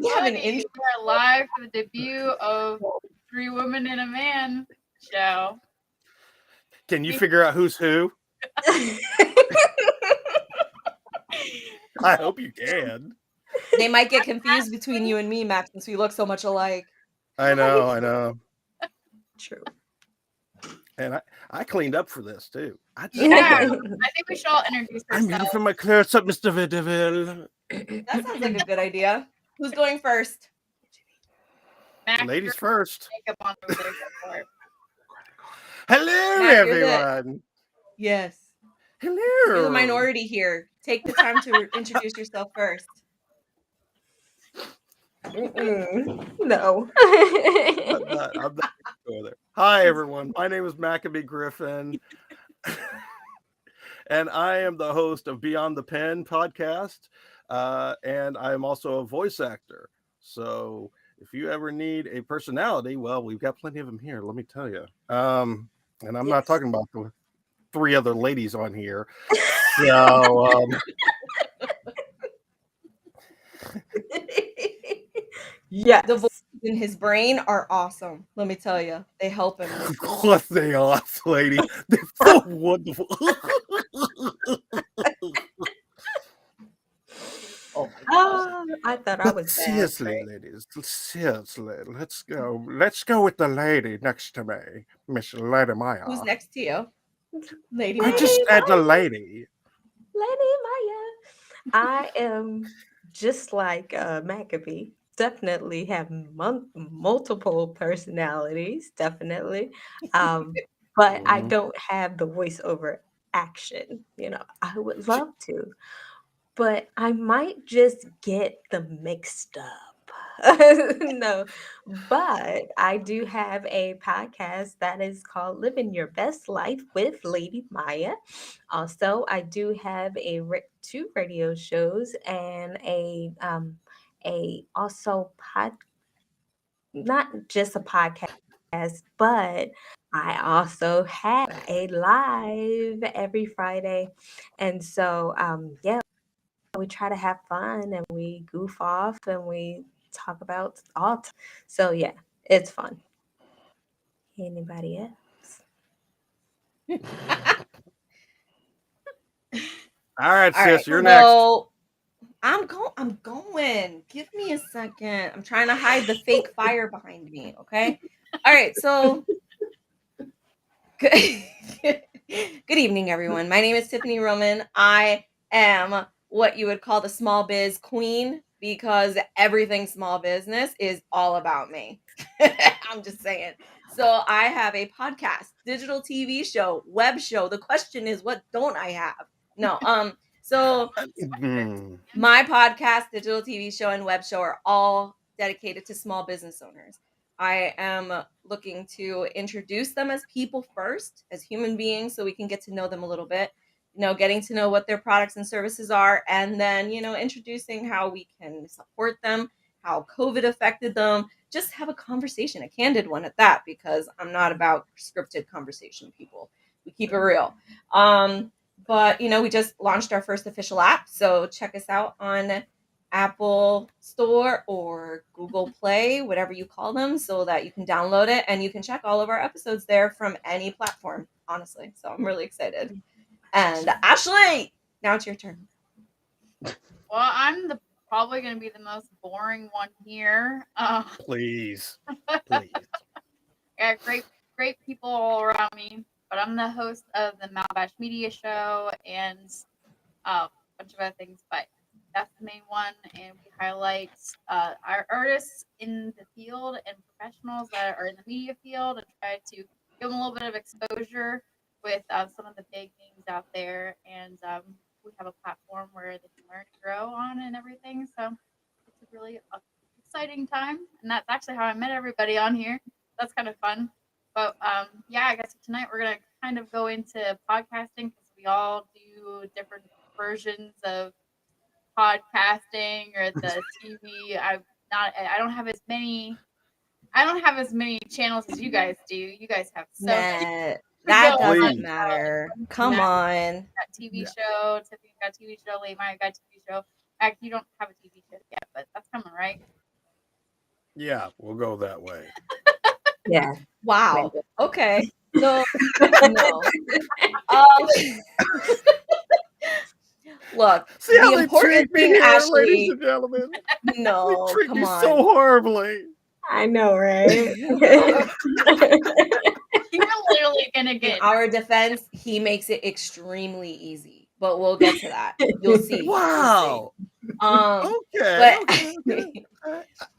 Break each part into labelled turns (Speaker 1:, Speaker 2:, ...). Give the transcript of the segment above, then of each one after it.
Speaker 1: We have an
Speaker 2: We are live for the debut of Three Women and a Man show.
Speaker 3: Can you figure out who's who? I hope you can.
Speaker 1: They might get confused between you and me, Max, since we look so much alike.
Speaker 3: I know.
Speaker 4: True.
Speaker 3: And I cleaned up for this too.
Speaker 2: I think we should all introduce
Speaker 3: I'm ready
Speaker 2: ourselves.
Speaker 3: for my close up, Mr. Videville.
Speaker 1: That sounds like a good idea. Who's going first?
Speaker 2: Max,
Speaker 3: Ladies first.
Speaker 2: makeup on over there. Go for it.
Speaker 3: Hello,
Speaker 1: Matt,
Speaker 3: everyone.
Speaker 1: Yes.
Speaker 3: Hello.
Speaker 1: You're the minority here. Take the time to introduce yourself first.
Speaker 4: No.
Speaker 3: I'm not going there. Hi, everyone. My name is Maccabee Griffin. And I am the host of Beyond the Pen podcast. And I'm also a voice actor. So if you ever need a personality, well, we've got plenty of them here, let me tell you. And I'm not talking about the 3 other ladies on here. So,
Speaker 4: yes.
Speaker 1: The voices in his brain are awesome. Let me tell you. They help him.
Speaker 3: of course they are, lady. They're so wonderful.
Speaker 4: I thought I was
Speaker 3: seriously,
Speaker 4: bad,
Speaker 3: ladies. Seriously, let's go. Let's go with the lady next to me, Miss Lady Maya.
Speaker 1: Who's next to you? Lady
Speaker 3: I
Speaker 1: Maya.
Speaker 3: just said the lady.
Speaker 4: Lady Maya. I am just like Maccabee. Definitely have multiple personalities. Definitely, but I don't have the voiceover action. I would love to, but I might just get them mixed up. No, but I do have a podcast that is called Living Your Best Life with Lady Maya. Also, I do have 2 radio shows and a also not just a podcast, but I also have a live every Friday. And so yeah, we try to have fun and we goof off and we talk about all so yeah, it's fun. Anybody else?
Speaker 3: All right,
Speaker 1: All
Speaker 3: sis,
Speaker 1: right,
Speaker 3: you're next.
Speaker 1: so I'm going. Give me a second. I'm trying to hide the fake fire behind me, okay? All right, so good evening, everyone. My name is Tiffany Roman. I am what you would call the small biz queen because everything small business is all about me. I'm just saying. So I have a podcast, digital TV show, web show. The question is, what don't I have? No, so my podcast, digital TV show, and web show are all dedicated to small business owners. I am looking to introduce them as people first, as human beings, so we can get to know them a little bit, getting to know what their products and services are, and then, introducing how we can support them, how COVID affected them, just have a conversation, a candid one at that, because I'm not about scripted conversation, people. We keep it real. But, we just launched our first official app, so check us out on Apple Store or Google Play, whatever you call them, so that you can download it and you can check all of our episodes there from any platform, honestly. So I'm really excited. And Ashley, now it's your turn.
Speaker 2: Well, I'm probably going to be the most boring one here.
Speaker 3: Please.
Speaker 2: Yeah, great people all around me. But I'm the host of the Malbash Media Show and a bunch of other things. But that's the main one, and we highlight our artists in the field and professionals that are in the media field and try to give them a little bit of exposure with some of the big names out there. And we have a platform where they can learn and grow on and everything. So it's a really exciting time, and that's actually how I met everybody on here. That's kind of fun. But yeah, I guess tonight we're gonna kind of go into podcasting because we all do different versions of podcasting or the TV. I don't have as many. I don't have as many channels as you guys do. You guys have so many.
Speaker 1: That doesn't matter. Come on.
Speaker 2: Got TV show. Tiffany got TV show. Late Maya got TV show. Mac, you don't have a TV show yet, but that's coming, right?
Speaker 3: Yeah, we'll go that way.
Speaker 4: Yeah.
Speaker 1: Wow. Okay. So no. Um, look,
Speaker 3: See how
Speaker 1: the
Speaker 3: they
Speaker 1: important
Speaker 3: treat me
Speaker 1: thing,
Speaker 3: here, ladies
Speaker 1: Ashley.
Speaker 3: and gentlemen? They
Speaker 1: No,
Speaker 3: treat
Speaker 1: come
Speaker 3: me
Speaker 1: on.
Speaker 3: so horribly.
Speaker 4: I know, right?
Speaker 2: You're literally gonna
Speaker 1: In
Speaker 2: get
Speaker 1: our defense, he makes it extremely easy, but we'll get to that. You'll see. You'll see.
Speaker 3: Wow. Okay.
Speaker 1: But
Speaker 3: Okay.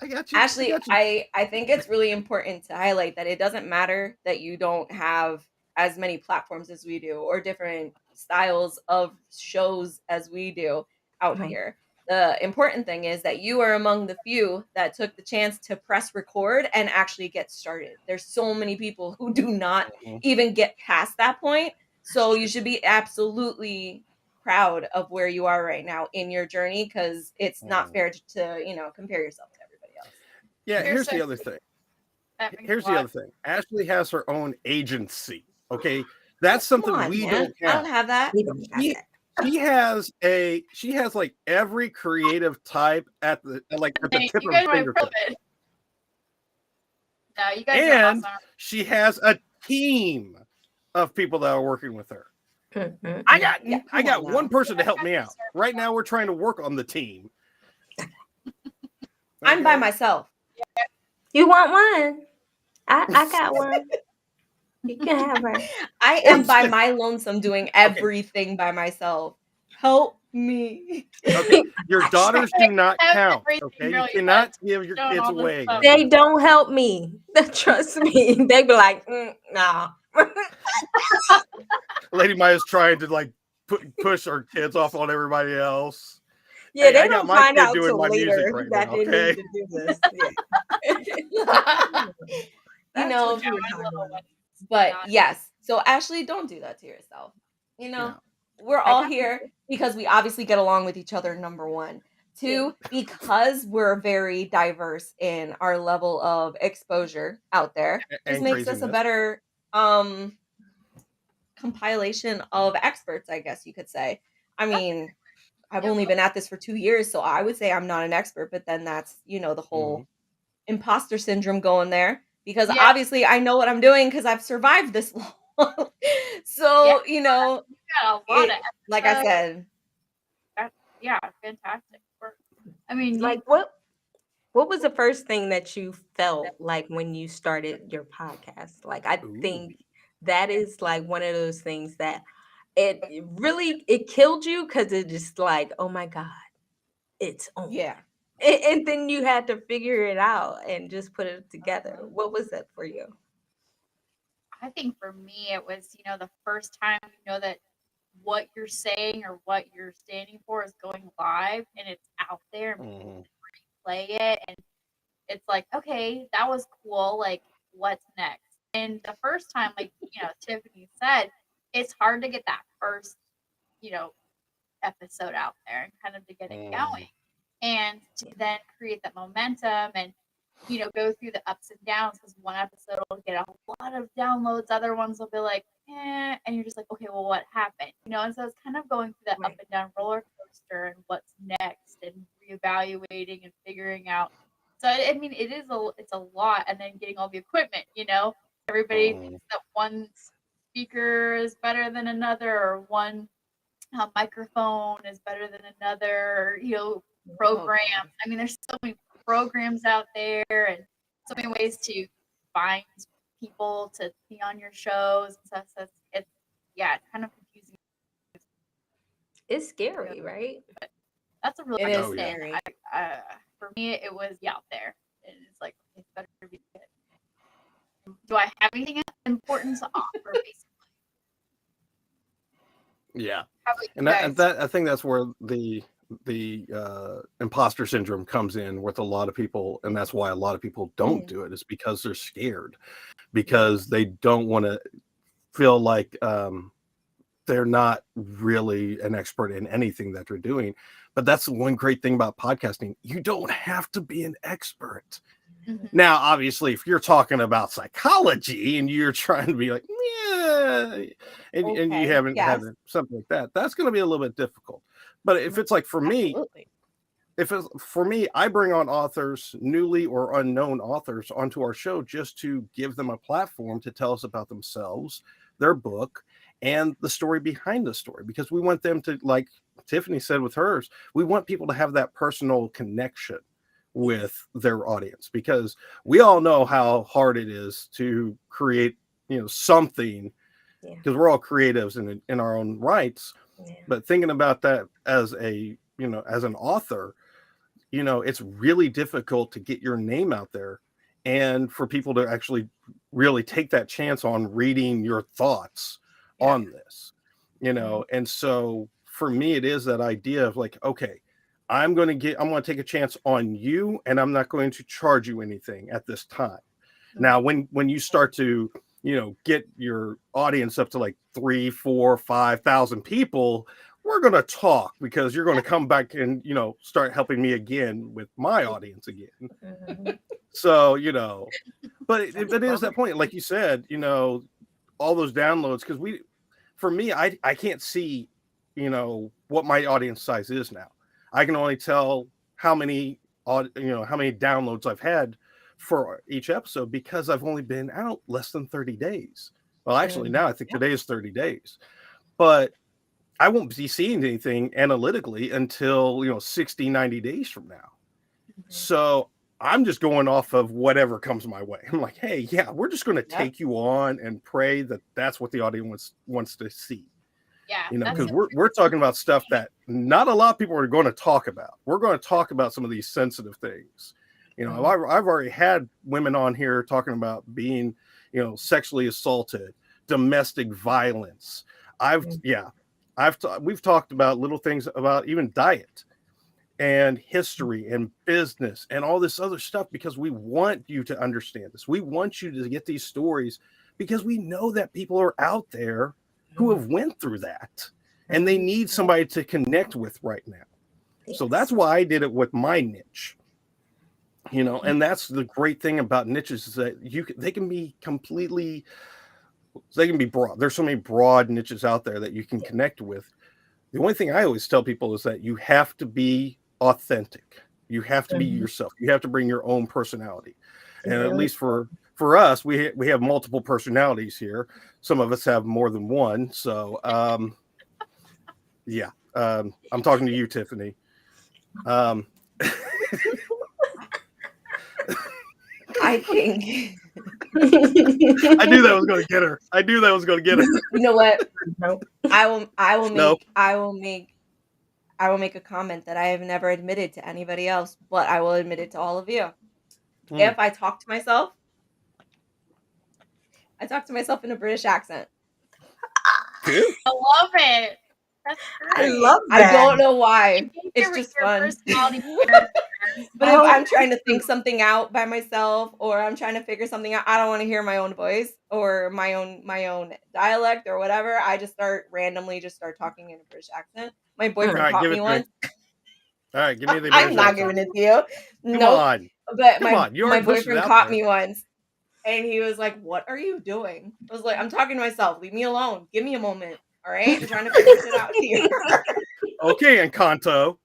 Speaker 3: I got you. I
Speaker 1: Ashley,
Speaker 3: got you.
Speaker 1: I think it's really important to highlight that it doesn't matter that you don't have as many platforms as we do or different styles of shows as we do out
Speaker 4: Right.
Speaker 1: here. The important thing is that you are among the few that took the chance to press record and actually get started. There's so many people who do not
Speaker 3: Mhm.
Speaker 1: even get past that point. So you should be absolutely proud of where you are right now in your journey because it's not fair to compare yourself to everybody else.
Speaker 3: Yeah,
Speaker 2: You're
Speaker 3: here's
Speaker 2: so
Speaker 3: the other thing.
Speaker 2: that makes
Speaker 3: Here's
Speaker 2: a
Speaker 3: the
Speaker 2: lot.
Speaker 3: other thing. Ashley has her own agency. Okay. That's
Speaker 1: Come
Speaker 3: something
Speaker 1: on,
Speaker 3: we
Speaker 1: man.
Speaker 3: don't
Speaker 1: I
Speaker 3: have.
Speaker 1: don't have that.
Speaker 4: We don't got
Speaker 3: She,
Speaker 4: that.
Speaker 3: she has like every creative type at the
Speaker 2: Hey,
Speaker 3: tip
Speaker 2: you
Speaker 3: of
Speaker 2: guys
Speaker 3: her
Speaker 2: might
Speaker 3: fingertip.
Speaker 2: prove it. No, you guys are
Speaker 3: And
Speaker 2: awesome.
Speaker 3: she has a team of people that are working with her.
Speaker 4: Mm-mm.
Speaker 3: I got
Speaker 1: Come on
Speaker 3: one
Speaker 1: now.
Speaker 3: person to help me out. Right now we're trying to work on the team.
Speaker 1: I'm by
Speaker 3: Okay?
Speaker 1: myself.
Speaker 4: You want one? I got one. You can have her.
Speaker 1: I am by my lonesome doing everything by myself. Help me.
Speaker 3: Okay. Your
Speaker 4: I got you.
Speaker 3: daughters do not
Speaker 2: Have
Speaker 3: count.
Speaker 2: everything,
Speaker 3: Okay.
Speaker 2: girl.
Speaker 3: You
Speaker 2: You
Speaker 3: cannot
Speaker 2: guys
Speaker 3: give your
Speaker 2: doing
Speaker 3: kids
Speaker 2: all this
Speaker 3: away
Speaker 2: stuff.
Speaker 3: again.
Speaker 4: They don't help me. Trust me. They be like, nah.
Speaker 3: Lady Maya's trying to like push her kids off on everybody else.
Speaker 4: Yeah,
Speaker 3: Hey,
Speaker 4: they
Speaker 3: I got
Speaker 4: don't
Speaker 3: my
Speaker 4: find
Speaker 3: kid
Speaker 4: out
Speaker 3: doing
Speaker 4: till
Speaker 3: my music
Speaker 4: later
Speaker 3: right
Speaker 4: that
Speaker 3: now.
Speaker 4: they
Speaker 3: Okay.
Speaker 4: need to do this. Yeah.
Speaker 1: You
Speaker 4: That's what
Speaker 1: know,
Speaker 4: you were
Speaker 2: My
Speaker 4: talking
Speaker 2: little
Speaker 4: about.
Speaker 2: one.
Speaker 1: but
Speaker 2: Not
Speaker 1: yes. So Ashley, don't do that to yourself. You know,
Speaker 3: No.
Speaker 1: we're
Speaker 4: I
Speaker 1: all
Speaker 4: got
Speaker 1: here because we obviously get along with each other, number one. Two, because we're very diverse in our level of exposure out there, just
Speaker 3: And
Speaker 1: makes us a
Speaker 3: craziness.
Speaker 1: better compilation of experts, I guess you could say. I mean, I've
Speaker 2: Yep.
Speaker 1: only been at this for 2 years, so I would say I'm not an expert, but then that's, the whole
Speaker 3: Mhm.
Speaker 1: imposter syndrome going there because
Speaker 2: Yeah,
Speaker 1: obviously I know what I'm doing because I've survived this long.
Speaker 2: yeah.
Speaker 1: So,
Speaker 2: You got a lot of
Speaker 1: like I
Speaker 2: episodes.
Speaker 1: said,
Speaker 2: Yeah, fantastic work. I mean,
Speaker 4: like what was the first thing that you felt like when you started your podcast? Like I
Speaker 3: Ooh.
Speaker 4: think that is like one of those things that it really it killed you because it just like, oh my God, it's on.
Speaker 1: yeah.
Speaker 4: And then you had to figure it out and just put it together. What was that for you?
Speaker 2: I think for me, it was the first time that what you're saying or what you're standing for is going live and it's out there and people
Speaker 3: Mhm.
Speaker 2: play it and it's like, okay, that was cool. Like, what's next? And the first time, like, Tiffany said, it's hard to get that first, you know, episode out there and kind of to get it going and to then create that momentum and, go through the ups and downs because one episode will get a lot of downloads, other ones will be like, and you're just like, okay, well, what happened? And so it's kind of going through that up
Speaker 4: Right.
Speaker 2: and down roller coaster and what's next and reevaluating and figuring out so I mean, it's a lot, and then getting all the equipment. Everybody thinks that one speaker is better than another, or one microphone is better than another.
Speaker 1: Oh
Speaker 2: Programs.
Speaker 1: God.
Speaker 2: I mean, there's so many programs out there, and so many ways to find people to be on your shows and stuff. So it's yeah, it's kind of confusing.
Speaker 4: It's scary, right?
Speaker 2: That's a really
Speaker 1: It
Speaker 2: good
Speaker 1: is
Speaker 3: Oh yeah.
Speaker 2: thing.
Speaker 1: scary.
Speaker 2: For me, it was out there, and it's like it better be good. Do I have anything important to offer? Basically,
Speaker 3: Yeah.
Speaker 2: how about you
Speaker 3: And
Speaker 2: guys?
Speaker 3: that I think that's where the imposter syndrome comes in with a lot of people, and that's why a lot of people don't do it, is because they're scared, because they don't want to feel like they're not really an expert in anything that they're doing. But that's one great thing about podcasting. You don't have to be an expert.
Speaker 2: Mhm.
Speaker 3: Now, obviously, if you're talking about psychology and you're trying to be like, yeah, and you
Speaker 1: Okay.
Speaker 3: haven't had
Speaker 1: Yes.
Speaker 3: something like that, that's going to be a little bit difficult. But if it's like for me,
Speaker 1: Absolutely.
Speaker 3: if it's, for me, I bring on authors, newly or unknown authors, onto our show just to give them a platform to tell us about themselves, their book, and the story behind the story. Because we want them to, like Tiffany said with hers, we want people to have that personal connection with their audience, because we all know how hard it is to create, something,
Speaker 4: Yeah.
Speaker 3: because we're all creatives in our own rights.
Speaker 4: Yeah.
Speaker 3: But thinking about that as as an author, it's really difficult to get your name out there and for people to actually really take that chance on reading your thoughts
Speaker 1: Yeah.
Speaker 3: on this, and so for me, it is that idea of like, okay, I'm going to take a chance on you, and I'm not going to charge you anything at this time. Now, when you start to, get your audience up to like 3, 4, 5,000 people, we're going to talk, because you're going to come back and, start helping me again with my audience again.
Speaker 4: Mhm.
Speaker 3: So, but
Speaker 4: That's
Speaker 3: it is
Speaker 4: fun.
Speaker 3: that point, like you said, all those downloads, because for me, I can't see, what my audience size is now. I can only tell how many, how many downloads I've had for each episode, because I've only been out less than 30 days. Well, actually, now I think today is 30 days, but I won't be seeing anything analytically until, 60, 90 days from now. So I'm just going off of whatever comes my way. I'm like, hey, yeah, we're just going to
Speaker 1: Yep.
Speaker 3: take you on and pray that that's what the audience wants to see.
Speaker 2: Yeah,
Speaker 3: Because
Speaker 2: that's
Speaker 3: we're talking about stuff that not a lot of people are going to talk about. We're going to talk about some of these sensitive things. I've already had women on here talking about being, sexually assaulted, domestic violence. We've talked about little things about even diet and history and business and all this other stuff, because we want you to understand this. We want you to get these stories, because we know that people are out there who have went through that, and they need somebody to connect with right now. So that's why I did it with my niche. And that's the great thing about niches, is that they can be broad. There's so many broad niches out there that you can connect with. The only thing I always tell people is that you have to be authentic. You have to be yourself. You have to bring your own personality. And at least for us, we have multiple personalities here. Some of us have more than one. So yeah, I'm talking to you, Tiffany.
Speaker 1: I think
Speaker 3: I knew that was going to get her.
Speaker 1: you know what?
Speaker 4: Nope.
Speaker 1: I will
Speaker 3: Nope.
Speaker 1: make a comment that I have never admitted to anybody else, but I will admit it to all of you. If I talk to myself, I talk to myself in a British accent.
Speaker 3: Good.
Speaker 2: I love it. That's
Speaker 4: I
Speaker 2: great.
Speaker 4: love
Speaker 1: I
Speaker 4: that.
Speaker 1: don't know why.
Speaker 2: You need
Speaker 1: It's
Speaker 2: to
Speaker 1: just
Speaker 2: your
Speaker 1: fun.
Speaker 2: personality characters.
Speaker 1: But if
Speaker 4: Oh,
Speaker 1: I'm trying to think something out by myself, or I'm trying to figure something out, I don't want to hear my own voice or my own dialect or whatever. I just randomly start talking in a British accent. My
Speaker 3: All
Speaker 1: boyfriend
Speaker 3: right,
Speaker 1: caught
Speaker 3: give
Speaker 1: me
Speaker 3: it to me.
Speaker 1: once.
Speaker 3: All right, give me the
Speaker 1: I'm
Speaker 3: British
Speaker 1: not
Speaker 3: accent.
Speaker 1: giving it to you.
Speaker 3: Come
Speaker 1: Nope.
Speaker 3: on.
Speaker 1: But
Speaker 3: Come on. You
Speaker 1: my
Speaker 3: already pushed it
Speaker 1: boyfriend
Speaker 3: out
Speaker 1: caught
Speaker 3: there.
Speaker 1: me once, and he was like, "What are you doing?" I was like, "I'm talking to myself. Leave me alone. Give me a moment. All right, I'm trying to figure shit out here."
Speaker 3: Okay, Encanto.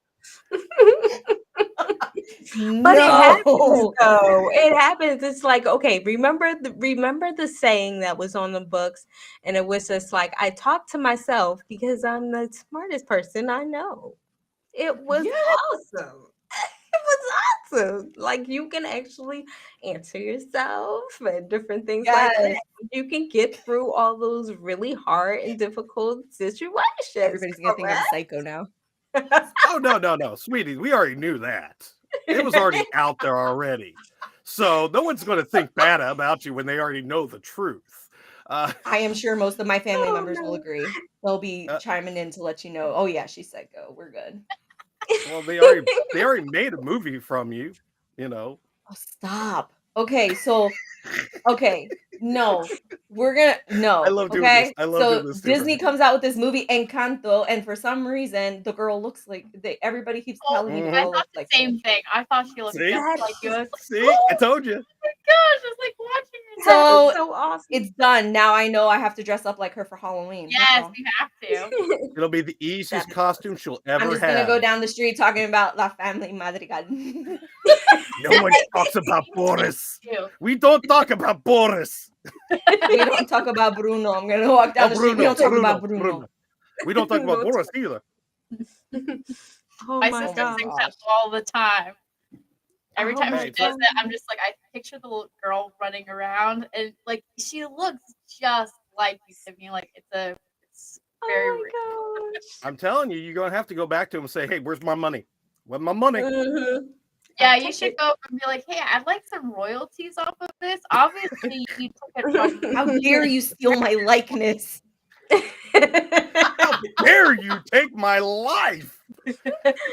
Speaker 4: But it happens
Speaker 1: No.
Speaker 4: though. It happens. It's like, okay, remember the saying that was on the books, and it was just like, I talk to myself because I'm the smartest person I know. It was
Speaker 1: Yeah.
Speaker 4: awesome. It was awesome. Like, you can actually answer yourself and different things like
Speaker 1: Yes.
Speaker 4: that. You can get through all those really hard and difficult situations.
Speaker 1: Everybody's gonna think I'm
Speaker 4: Correct?
Speaker 1: psycho now.
Speaker 3: Oh, no, sweetie. We already knew that. It was already out there already. So no one's going to think bad about you when they already know the truth.
Speaker 1: I am sure most of my family
Speaker 4: Oh
Speaker 1: members will
Speaker 4: no.
Speaker 1: agree. They'll be
Speaker 3: uh,
Speaker 1: chiming in to let you know, "Oh yeah, she's psycho. We're good."
Speaker 3: well, they already made a movie from you. You know.
Speaker 1: Oh, stop. Okay, no.
Speaker 3: I
Speaker 1: No,
Speaker 3: love doing this.
Speaker 1: okay?
Speaker 3: I love
Speaker 1: So
Speaker 3: doing this,
Speaker 1: Disney
Speaker 3: Tiffany.
Speaker 1: comes out with this movie Encanto, and for some reason the girl looks like everybody keeps
Speaker 2: Oh,
Speaker 1: telling me the
Speaker 2: I
Speaker 1: girl
Speaker 3: Mhm.
Speaker 2: thought
Speaker 1: looks
Speaker 2: the
Speaker 1: like her.
Speaker 2: same thing. I thought she looked
Speaker 3: See,
Speaker 2: just
Speaker 4: That
Speaker 2: like you. I was like,
Speaker 3: see, I
Speaker 2: oh
Speaker 3: told you.
Speaker 2: my gosh, it's like watching
Speaker 4: That is
Speaker 1: So
Speaker 4: so awesome.
Speaker 1: it's done. Now I know I have to dress up like her for Halloween. That's
Speaker 2: Yes,
Speaker 1: all.
Speaker 2: you have to.
Speaker 3: It'll be the easiest
Speaker 4: That is
Speaker 3: costume she'll
Speaker 1: I'm
Speaker 3: ever
Speaker 1: just gonna go
Speaker 3: have.
Speaker 1: down the street talking about La Family Madrigal.
Speaker 3: No one talks about Boris.
Speaker 2: You.
Speaker 3: We don't talk about Boris.
Speaker 1: We don't talk about Bruno. I'm gonna walk down
Speaker 3: Oh,
Speaker 1: the street. We
Speaker 3: Bruno,
Speaker 1: don't talk
Speaker 3: Bruno,
Speaker 1: about Bruno.
Speaker 3: Bruno. We don't talk about
Speaker 4: No
Speaker 3: Boris either.
Speaker 4: Oh
Speaker 2: My
Speaker 4: my
Speaker 2: sister
Speaker 4: god.
Speaker 2: sings that all the time. Every
Speaker 4: Oh
Speaker 2: time
Speaker 3: my
Speaker 2: she does
Speaker 3: God.
Speaker 2: it, I'm just like, I picture the little girl running around, and like she looks just like you, Tiffany. Like it's very
Speaker 4: Oh
Speaker 2: real.
Speaker 4: my gosh.
Speaker 3: I'm telling you, you're gonna have to go back to him and say, "Hey, where's my money? Where's my money?"
Speaker 4: Mhm.
Speaker 2: Yeah,
Speaker 4: I'll
Speaker 2: you
Speaker 4: take
Speaker 2: should
Speaker 4: it.
Speaker 2: go up and be like, hey, I'd like some royalties off of this. Obviously, you took it from
Speaker 1: How dare you steal my likeness?
Speaker 3: How dare you take my life?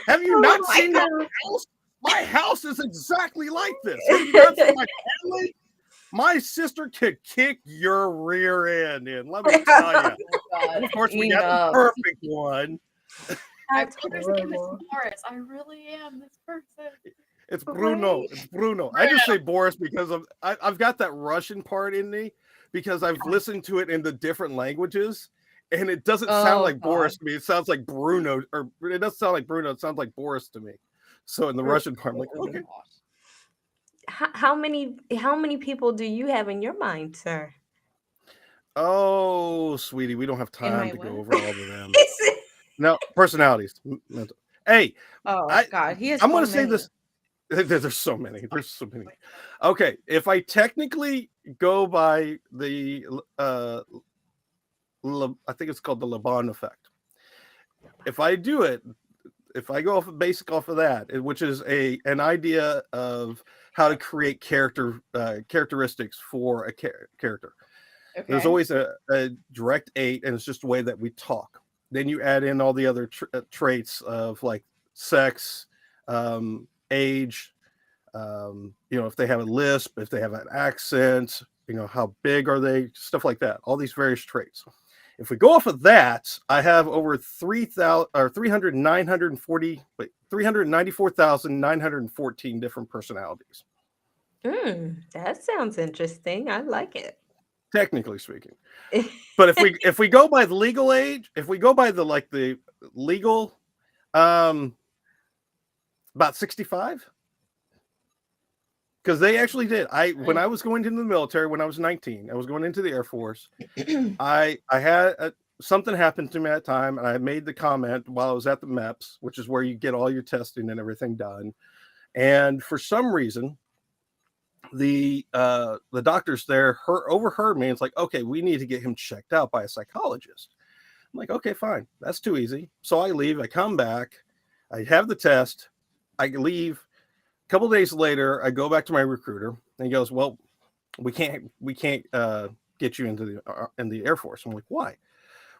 Speaker 3: Have you
Speaker 4: Oh
Speaker 3: not
Speaker 4: my
Speaker 3: seen my
Speaker 4: God.
Speaker 3: house? My house is exactly like this. Have you not seen my family? My sister could kick your rear end in. Let me tell you.
Speaker 1: Oh God,
Speaker 3: Of course, we got the
Speaker 1: enough.
Speaker 3: perfect one.
Speaker 2: my
Speaker 4: That's
Speaker 2: brother's name is
Speaker 4: horrible.
Speaker 2: Morris. I really am this person.
Speaker 3: It's Bruno.
Speaker 4: Right.
Speaker 3: It's Bruno. I just say Boris because I've got that Russian part in me because I've listened to it in the different languages, and it doesn't sound
Speaker 1: Oh
Speaker 3: like Boris
Speaker 1: God.
Speaker 3: to me. It sounds like Bruno, or it doesn't sound like Bruno. It sounds like Boris to me. So in the Russian part, I'm like, okay.
Speaker 4: How many people do you have in your mind, sir?
Speaker 3: Oh, sweetie, we don't have
Speaker 1: In
Speaker 3: time
Speaker 1: my
Speaker 3: to go
Speaker 1: what?
Speaker 3: over all of them. No, personalities. Hey,
Speaker 1: Oh God, he has
Speaker 3: I'm
Speaker 1: so
Speaker 3: going to say
Speaker 1: many.
Speaker 3: this. There's so many. There's so many. Okay, if I technically go by the, I think it's called the Laban effect. If I do it, if I go off of basic off of that, which is an idea of how to create characteristics for a character. There's
Speaker 1: Okay.
Speaker 3: always a direct 8, and it's just the way that we talk. Then you add in all the other traits of like sex, age, if they have a lisp, if they have an accent, how big are they, stuff like that. All these various traits. If we go off of that, I have over 394,914 different personalities,
Speaker 4: That sounds interesting. I like it.
Speaker 3: technically speaking. But if we go by the legal age, if we go by the legal, about 65, because they actually did. When I was going into the military when I was 19, I was going into the Air Force. I had something happened to me at that time, and I made the comment while I was at the MEPS, which is where you get all your testing and everything done. And for some reason, the doctors there overheard me. And it's like, okay, we need to get him checked out by a psychologist. I'm like, okay, fine. That's too easy. So I leave. I come back. I have the test. I leave. A couple days later, I go back to my recruiter, and he goes, "Well, we can't get you into the Air Force." I'm like, "Why?"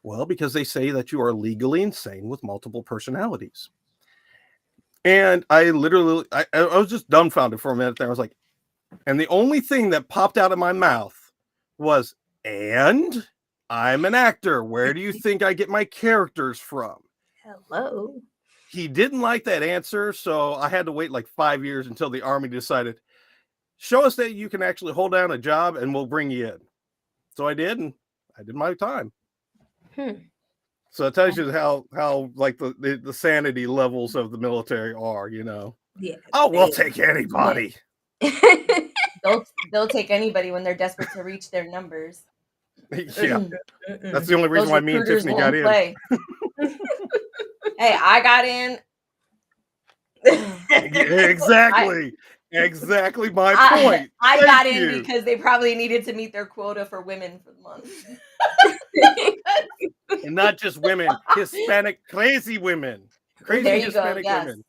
Speaker 3: Well, because they say that you are legally insane with multiple personalities. And I literally, I was just dumbfounded for a minute there. I was like, and the only thing that popped out of my mouth was, "And I'm an actor. Where do you think I get my characters from?"
Speaker 4: Hello.
Speaker 3: He didn't like that answer, so I had to wait like 5 years until the Army decided, show us that you can actually hold down a job and we'll bring you in. So I did, and I did my time. So it tells you how like the sanity levels of the military are,
Speaker 4: Yeah.
Speaker 3: Oh, we'll take anybody.
Speaker 1: They'll take anybody when they're desperate to reach their numbers.
Speaker 3: Yeah. That's the only reason
Speaker 1: Those
Speaker 3: why me and
Speaker 1: recruiters
Speaker 3: Tiffany got
Speaker 1: won't
Speaker 3: in.
Speaker 1: play. Hey, I got in.
Speaker 3: Exactly. Exactly my point.
Speaker 1: I got
Speaker 3: Thank
Speaker 1: in
Speaker 3: you.
Speaker 1: because they probably needed to meet their quota for women for the month.
Speaker 3: And not just women, Hispanic crazy women. Crazy
Speaker 1: There you go.
Speaker 3: Hispanic
Speaker 1: Yes.
Speaker 3: women.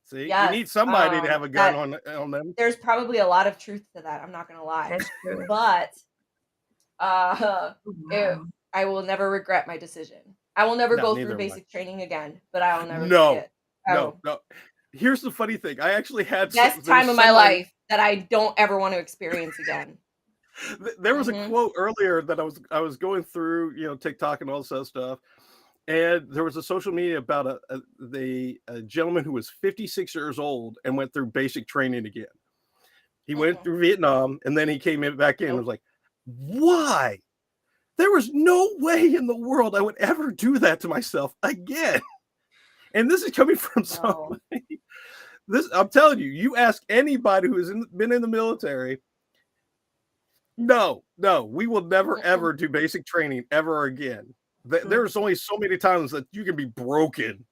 Speaker 3: See, you
Speaker 1: Yes.
Speaker 3: need somebody to have a gun on them.
Speaker 1: There's probably a lot of truth to that. I'm not gonna lie.
Speaker 4: That's true.
Speaker 1: But
Speaker 4: Wow.
Speaker 1: I will never regret my decision. I will never
Speaker 3: No,
Speaker 1: go
Speaker 3: neither
Speaker 1: through
Speaker 3: will I.
Speaker 1: basic training again, but I will never
Speaker 3: No,
Speaker 1: forget.
Speaker 3: no. Here's the funny thing. I actually had
Speaker 1: Best time of my life that I don't ever want to experience again.
Speaker 3: There was a quote earlier that I was going through, TikTok and all this other stuff, and there was a social media about a gentleman who was 56 years old and went through basic training again. He went through Vietnam, and then he came back in and
Speaker 1: Nope.
Speaker 3: was like, why? There was no way in the world I would ever do that to myself again. And this is coming from
Speaker 1: No.
Speaker 3: somebody. I'm telling you, you ask anybody who has been in the military, no, we will never ever do basic training ever again. There's only so many times that you can be broken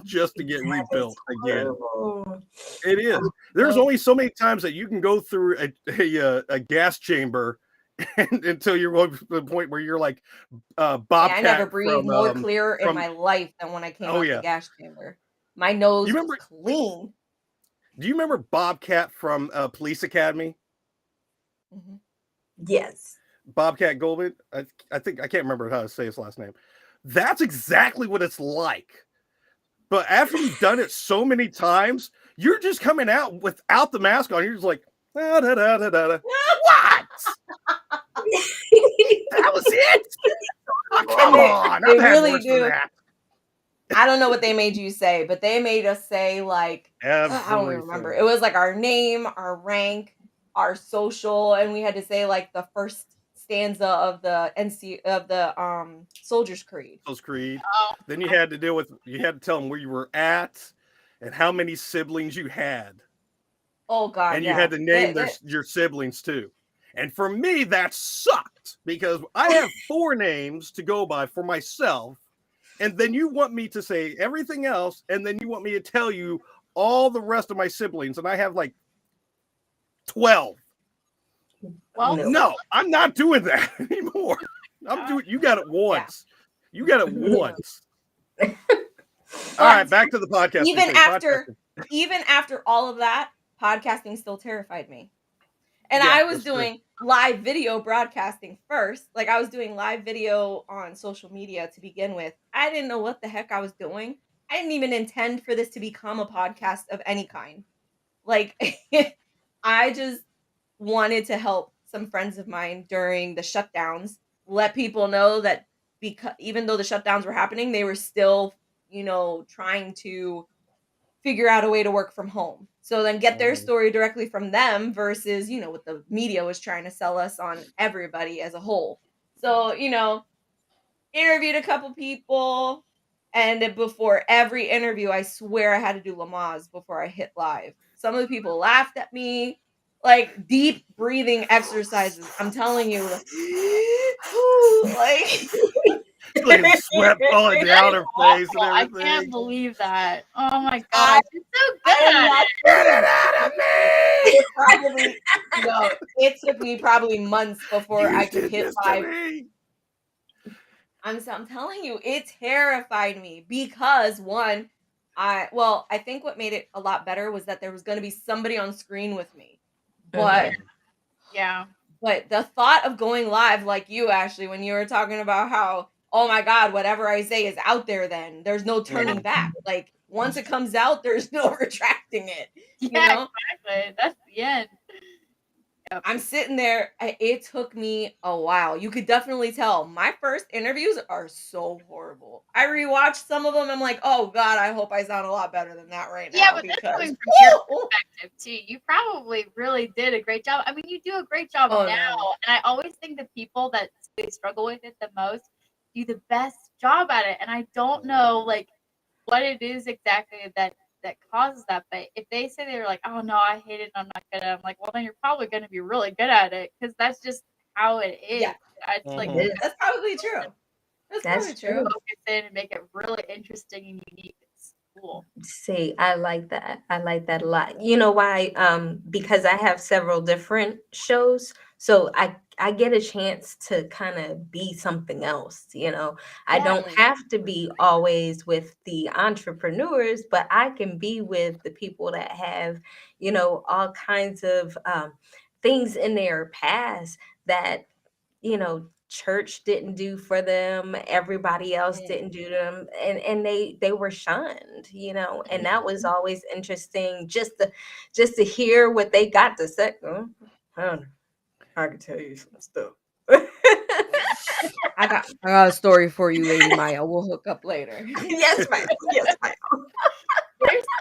Speaker 3: just to get rebuilt again.
Speaker 4: Horrible.
Speaker 3: It is. There's only so many times that you can go through a gas chamber until you're going to the point where you're like Bobcat.
Speaker 1: I never breathed
Speaker 3: from,
Speaker 1: more clear in
Speaker 3: from-
Speaker 1: my life than when I came
Speaker 3: Oh,
Speaker 1: out
Speaker 3: yeah.
Speaker 1: the gas chamber. My nose
Speaker 3: You
Speaker 1: was
Speaker 3: remember-
Speaker 1: clean.
Speaker 3: Do you remember Bobcat from Police Academy?
Speaker 1: Mhm.
Speaker 4: Yes.
Speaker 3: Bobcat Goldman. I think I can't remember how to say his last name. That's exactly what it's like. But after you've done it so many times, you're just coming out without the mask on. You're just like, da, da, da, da, da. What? That was it? Oh, come on.
Speaker 1: they
Speaker 3: I've had
Speaker 1: really
Speaker 3: worse than
Speaker 1: do.
Speaker 3: that.
Speaker 1: I don't know what they made you say, but they made us say like I don't even remember.
Speaker 3: Everything.
Speaker 1: It was like our name, our rank, our social, and we had to say like the first stanza of the Soldier's Creed.
Speaker 3: Soldier's Creed.
Speaker 2: Oh,
Speaker 3: Then you had to tell them where you were at and how many siblings you had.
Speaker 1: Oh God,
Speaker 3: And
Speaker 1: yeah.
Speaker 3: you had to name your siblings too. And for me, that sucked because I have 4 names to go by for myself. And then you want me to say everything else. And then you want me to tell you all the rest of my siblings. And I have like 12.
Speaker 2: well,
Speaker 3: No, I'm not doing that anymore. You got it once. Yeah. You got it once. All right, back to the podcast.
Speaker 1: Even after all of that, podcasting still terrified me. And
Speaker 3: Yeah,
Speaker 1: I was
Speaker 3: that's true.
Speaker 1: doing live video broadcasting first. Like I was doing live video on social media to begin with. I didn't know what the heck I was doing. I didn't even intend for this to become a podcast of any kind. Like I just wanted to help some friends of mine during the shutdowns, let people know that because even though the shutdowns were happening, they were still, trying to figure out a way to work from home. So then get their story directly from them versus, what the media was trying to sell us on everybody as a whole. So, interviewed a couple people, and before every interview, I swear I had to do Lamaze before I hit live. Some of the people laughed at me, like deep breathing exercises. I'm telling you, like
Speaker 3: like sweat falling down her face and
Speaker 2: I
Speaker 3: everything.
Speaker 2: can't believe that. Oh my gosh, you're so good at it.
Speaker 3: Get it out of me!
Speaker 1: It took me probably months before I could hit live. I'm telling you, it terrified me because one, I think what made it a lot better was that there was going to be somebody on screen with me. But
Speaker 2: yeah.
Speaker 1: But the thought of going live like you, Ashley, when you were talking about how, oh my God, whatever I say is out there then. There's no turning back. Like once it comes out, there's no retracting it.
Speaker 2: Yeah, exactly. That's the end. Yep.
Speaker 1: I'm sitting there. It took me a while. You could definitely tell. My first interviews are so horrible. I rewatched some of them. I'm like, oh God, I hope I sound a lot better than that right now.
Speaker 2: Yeah, but that's coming from your perspective too. You probably really did a great job. I mean, you do a great job now. No. And I always think the people that they struggle with it the most do the best job at it. And I don't know like what it is exactly that causes that, but if they say they're like, oh no, I hate it, I'm not good at it, I'm like, well then you're probably going to be really good at it because that's just how it is.
Speaker 1: Yeah.
Speaker 2: It's like
Speaker 1: that's probably true. That's probably true.
Speaker 2: Focus in and make it really interesting and unique. It's cool.
Speaker 4: See, I like that. I like that a lot. You know why? Because I have several different shows, so I get a chance to kind of be something else. I don't have to be always with the entrepreneurs, but I can be with the people that have, all kinds of things in their past that, church didn't do for them, everybody else didn't do them, and they were shunned, and that was always interesting just to hear what they got to say. I can tell you some stuff.
Speaker 1: I got a story for you, Lady Maya. We'll hook up later.
Speaker 4: Yes, ma'am. Yes, ma'am.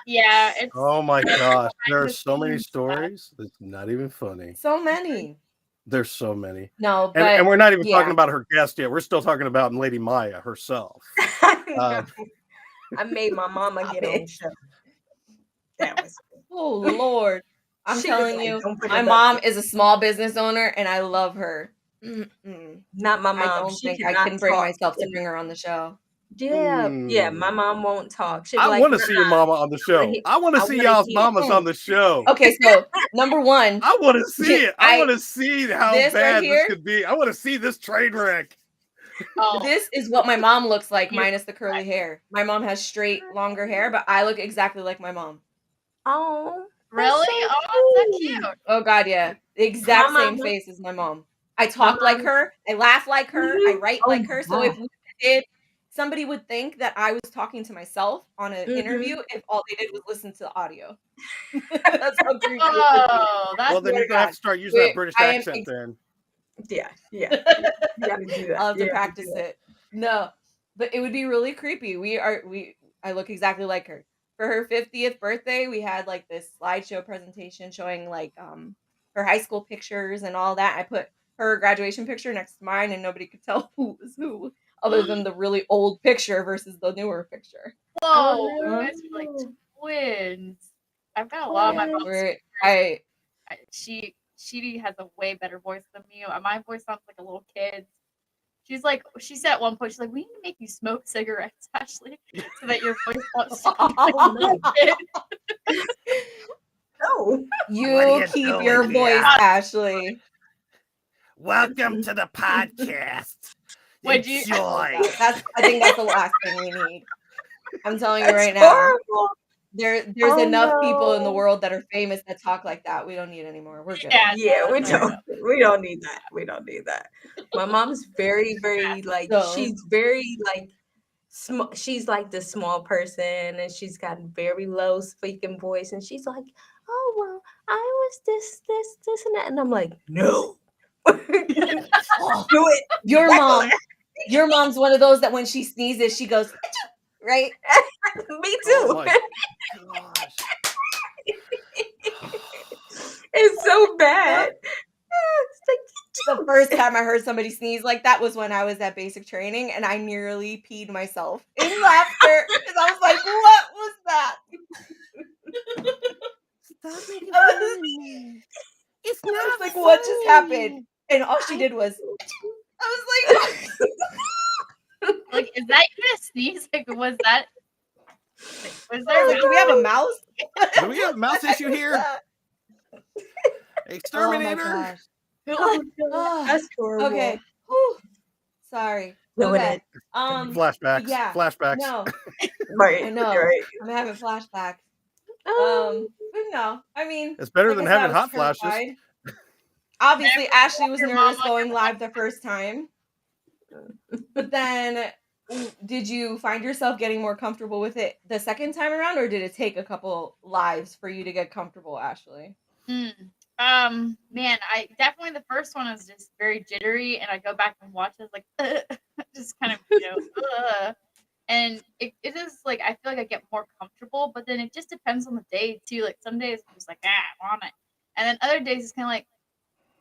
Speaker 2: It's
Speaker 3: Oh my gosh, there are
Speaker 2: the
Speaker 3: so many
Speaker 2: scenes stuff.
Speaker 3: stories. It's not even funny.
Speaker 1: So many.
Speaker 3: There's so many.
Speaker 1: No,
Speaker 3: And
Speaker 1: but
Speaker 3: we're not even talking
Speaker 1: yeah.
Speaker 3: about her guest yet. We're still talking about Lady Maya herself.
Speaker 4: No, I made my mama
Speaker 1: Stop
Speaker 4: get on the
Speaker 1: it.
Speaker 4: show. That was
Speaker 1: Oh Lord. I'm
Speaker 4: she was
Speaker 1: telling
Speaker 4: like,
Speaker 1: you,
Speaker 4: "Don't put
Speaker 1: my
Speaker 4: it up
Speaker 1: mom
Speaker 4: there."
Speaker 1: is a small business owner and I love her. Mm-mm.
Speaker 4: Not my
Speaker 1: I
Speaker 4: mom.
Speaker 1: don't
Speaker 4: She
Speaker 1: think I
Speaker 4: cannot
Speaker 1: can bring
Speaker 4: talk.
Speaker 1: myself to bring her on the show.
Speaker 4: Yeah, my mom won't talk. She'd be
Speaker 3: I
Speaker 4: like,
Speaker 3: want to see your
Speaker 4: "Nuh-uh,
Speaker 3: mama on the show. I want to
Speaker 4: I
Speaker 3: see
Speaker 4: wanna
Speaker 3: y'all's
Speaker 4: hear."
Speaker 3: mamas on the show.
Speaker 1: Okay, so number one,
Speaker 3: I want to see it. I
Speaker 1: I
Speaker 3: want to see how
Speaker 1: this right
Speaker 3: bad this
Speaker 1: here,
Speaker 3: could be. I want to see this train wreck.
Speaker 2: Oh,
Speaker 1: this is what my mom looks like
Speaker 2: you-
Speaker 1: minus the curly hair. My mom has straight, longer hair, but I look exactly like my mom.
Speaker 4: Oh,
Speaker 2: really?
Speaker 4: that's so
Speaker 2: Oh, that's so
Speaker 4: sweet.
Speaker 2: cute.
Speaker 1: Oh God, yeah. The
Speaker 4: My
Speaker 1: exact same
Speaker 4: mama,
Speaker 1: face as my mom. I
Speaker 4: my
Speaker 1: talk like
Speaker 4: mom.
Speaker 1: her. I laugh like her. I
Speaker 4: Mhm.
Speaker 1: write
Speaker 4: Oh
Speaker 1: like
Speaker 4: my
Speaker 1: her. So
Speaker 4: god.
Speaker 1: if we did, somebody would think that I was talking to myself on an interview
Speaker 4: Mhm.
Speaker 1: if all they did was listen to the audio. That's how creepy it would be.
Speaker 2: Oh, that's
Speaker 3: Well, then
Speaker 1: Swear
Speaker 3: you're
Speaker 1: to
Speaker 3: gonna have
Speaker 1: God.
Speaker 3: to start using that British
Speaker 1: I am
Speaker 3: accent then.
Speaker 4: Yeah. You gotta do that.
Speaker 1: I'll have to
Speaker 4: You have to do
Speaker 1: practice
Speaker 4: that.
Speaker 1: it. No, but it would be really creepy. I look exactly like her. For her 50th birthday, we had like this slideshow presentation showing like her high school pictures and all that. I put her graduation picture next to mine and nobody could tell who was who other than the really old picture versus the newer picture.
Speaker 4: Oh
Speaker 2: whoa. You
Speaker 1: Huh?
Speaker 2: guys are like
Speaker 4: no.
Speaker 2: twins. I've got a lot of my
Speaker 1: Yeah,
Speaker 2: mom's
Speaker 1: we're
Speaker 2: pictures. She has a way better voice than me. My voice sounds like a little kid. She said at one point, she's like, we need to make you smoke cigarettes, Ashley, so that your voice won't sound like a
Speaker 4: Oh
Speaker 2: little
Speaker 4: no.
Speaker 2: kid.
Speaker 4: No.
Speaker 1: you keep your voice, Ashley.
Speaker 3: Welcome to the podcast.
Speaker 2: Would you?
Speaker 1: Oh God, I think that's the last thing we need. I'm telling you
Speaker 4: That's
Speaker 1: right now.
Speaker 4: horrible.
Speaker 1: There's
Speaker 4: Oh
Speaker 1: enough people in the
Speaker 4: no.
Speaker 1: world that are famous that talk like that. We don't need any more. We're good.
Speaker 2: Yeah,
Speaker 4: Yeah,
Speaker 2: no,
Speaker 4: we
Speaker 2: that's fair
Speaker 4: don't.
Speaker 2: enough.
Speaker 4: We don't need that. We don't need that. My mom's very, very like.
Speaker 1: So
Speaker 4: She's very like. She's like this small person, and she's got a very low speaking voice, and she's like, "Oh well, I was this, and that," and I'm like, "No, do
Speaker 1: oh,
Speaker 4: it
Speaker 1: your
Speaker 4: regular."
Speaker 1: mom's one of those that when she sneezes, she goes, "Achoo," right?
Speaker 4: Me
Speaker 3: Oh
Speaker 4: too.
Speaker 3: my gosh.
Speaker 4: It's so bad. It's
Speaker 1: The
Speaker 4: like,
Speaker 1: first time I heard somebody sneeze like that was when I was at basic training and I nearly peed myself in laughter because I was like, what was that?
Speaker 3: Stop making
Speaker 1: I
Speaker 3: fun
Speaker 1: was,
Speaker 3: of me. It's
Speaker 1: I was
Speaker 3: not
Speaker 1: like, what just happened?
Speaker 3: funny.
Speaker 1: And all she did was, I was like,
Speaker 2: Like, is that even a sneeze? Like, was
Speaker 1: I
Speaker 2: there
Speaker 1: was like,
Speaker 2: like,
Speaker 1: do we have a mouse?
Speaker 3: Do we have a mouse issue
Speaker 1: What was
Speaker 3: here?
Speaker 1: that? Oh my
Speaker 3: Exterminator.
Speaker 1: gosh.
Speaker 4: oh God,
Speaker 1: Oh,
Speaker 4: that's horrible.
Speaker 1: okay. Whew. Sorry.
Speaker 4: Doing
Speaker 1: Okay.
Speaker 4: it
Speaker 1: But
Speaker 3: Flashbacks.
Speaker 1: yeah.
Speaker 3: Flashbacks.
Speaker 1: No,
Speaker 4: right,
Speaker 1: I know.
Speaker 4: right.
Speaker 1: I'm having flashbacks.
Speaker 4: Um,
Speaker 1: But no, I mean,
Speaker 3: It's better
Speaker 1: like
Speaker 3: than
Speaker 1: I said, I
Speaker 3: having
Speaker 1: was
Speaker 3: hot flashes.
Speaker 1: terrified. Obviously,
Speaker 2: never
Speaker 1: Ashley
Speaker 2: told
Speaker 1: was
Speaker 2: your
Speaker 1: nervous
Speaker 2: mama
Speaker 1: going
Speaker 2: you're
Speaker 1: live the first time. But then, did you find yourself getting more comfortable with it the second time around, or did it take a couple lives for you to get comfortable, Ashley?
Speaker 2: Man, I definitely the first one is just very jittery, and I go back and watch it like just kind of and it is like I feel like I get more comfortable, but then it just depends on the day too. Like some days I'm just like I want it, and then other days it's kind of like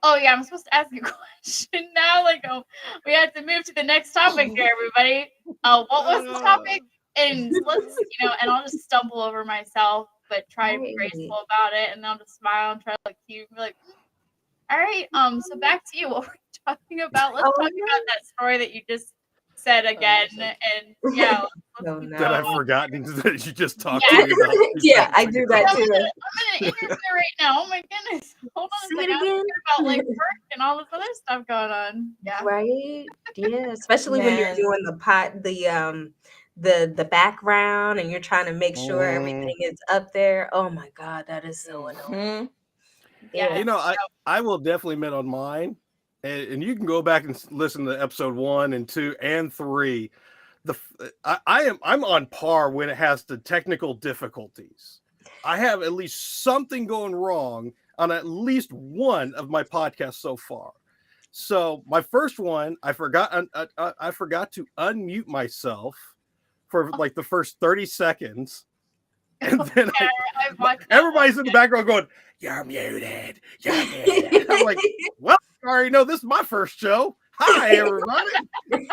Speaker 2: oh yeah I'm supposed to ask you a question now. Like oh we have to move to the next topic here, everybody. What was the topic? And let's and I'll just stumble over myself, but try to be
Speaker 4: right.
Speaker 2: graceful about it, and then I'll just smile and try to look cute and be like, all right, so back to you. What were you talking about? Let's
Speaker 4: Oh
Speaker 2: talk about that story that you just said again, and yeah,
Speaker 4: no,
Speaker 2: let's keep
Speaker 3: That I've
Speaker 2: going.
Speaker 3: forgotten that you just talked
Speaker 2: Yeah,
Speaker 3: to me about 2
Speaker 4: yeah, I
Speaker 3: seconds
Speaker 4: do
Speaker 3: ago.
Speaker 4: that
Speaker 2: I'm
Speaker 4: too.
Speaker 2: in an interview right now. Oh my goodness! Hold on a
Speaker 4: Say
Speaker 2: second.
Speaker 4: it
Speaker 2: I'm
Speaker 4: again.
Speaker 2: thinking about like work and all this other stuff going on. Yeah.
Speaker 4: Right? Yeah, especially when you're
Speaker 1: Man,
Speaker 4: doing the background and you're trying to make sure everything is up there. Oh my God, that is so annoying.
Speaker 1: hmm
Speaker 2: Yeah.
Speaker 3: You
Speaker 4: Yeah.
Speaker 3: know, I will definitely admit on mine, and you can go back and listen to episode 1 and 2 and 3. I'm on par when it has the technical difficulties. I have at least something going wrong on at least one of my podcasts so far. So my first one, I forgot to unmute myself for like the first 30 seconds. And then
Speaker 2: I've watched that
Speaker 3: everybody's
Speaker 2: one.
Speaker 3: in the background going, "You're muted. You're muted." I'm like, "Well, I already know this is my first show. Hi, everybody."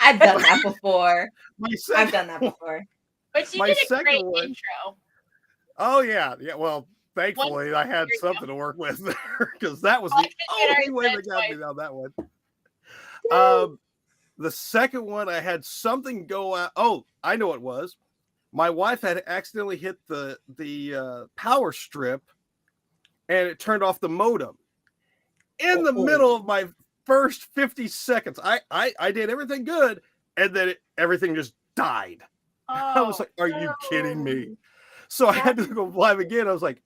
Speaker 1: I've done that before.
Speaker 3: My
Speaker 1: I've
Speaker 3: second,
Speaker 1: done that before.
Speaker 2: But you
Speaker 3: my
Speaker 2: did a
Speaker 3: second
Speaker 2: great
Speaker 3: one.
Speaker 2: intro.
Speaker 3: Oh yeah. Well, thankfully I had
Speaker 2: There you
Speaker 3: something to work with there because that was
Speaker 2: I
Speaker 3: the
Speaker 2: think it already
Speaker 3: only way
Speaker 2: said
Speaker 3: that got me
Speaker 2: twice.
Speaker 3: down that one. The second one, I had something go out. Oh, I know what it was. My wife had accidentally hit the power strip, and it turned off the modem in the middle of my first 50 seconds. I did everything good, and then everything just died. I was
Speaker 2: Oh,
Speaker 3: like, "Are you kidding me?" So I had to go live again. I was like,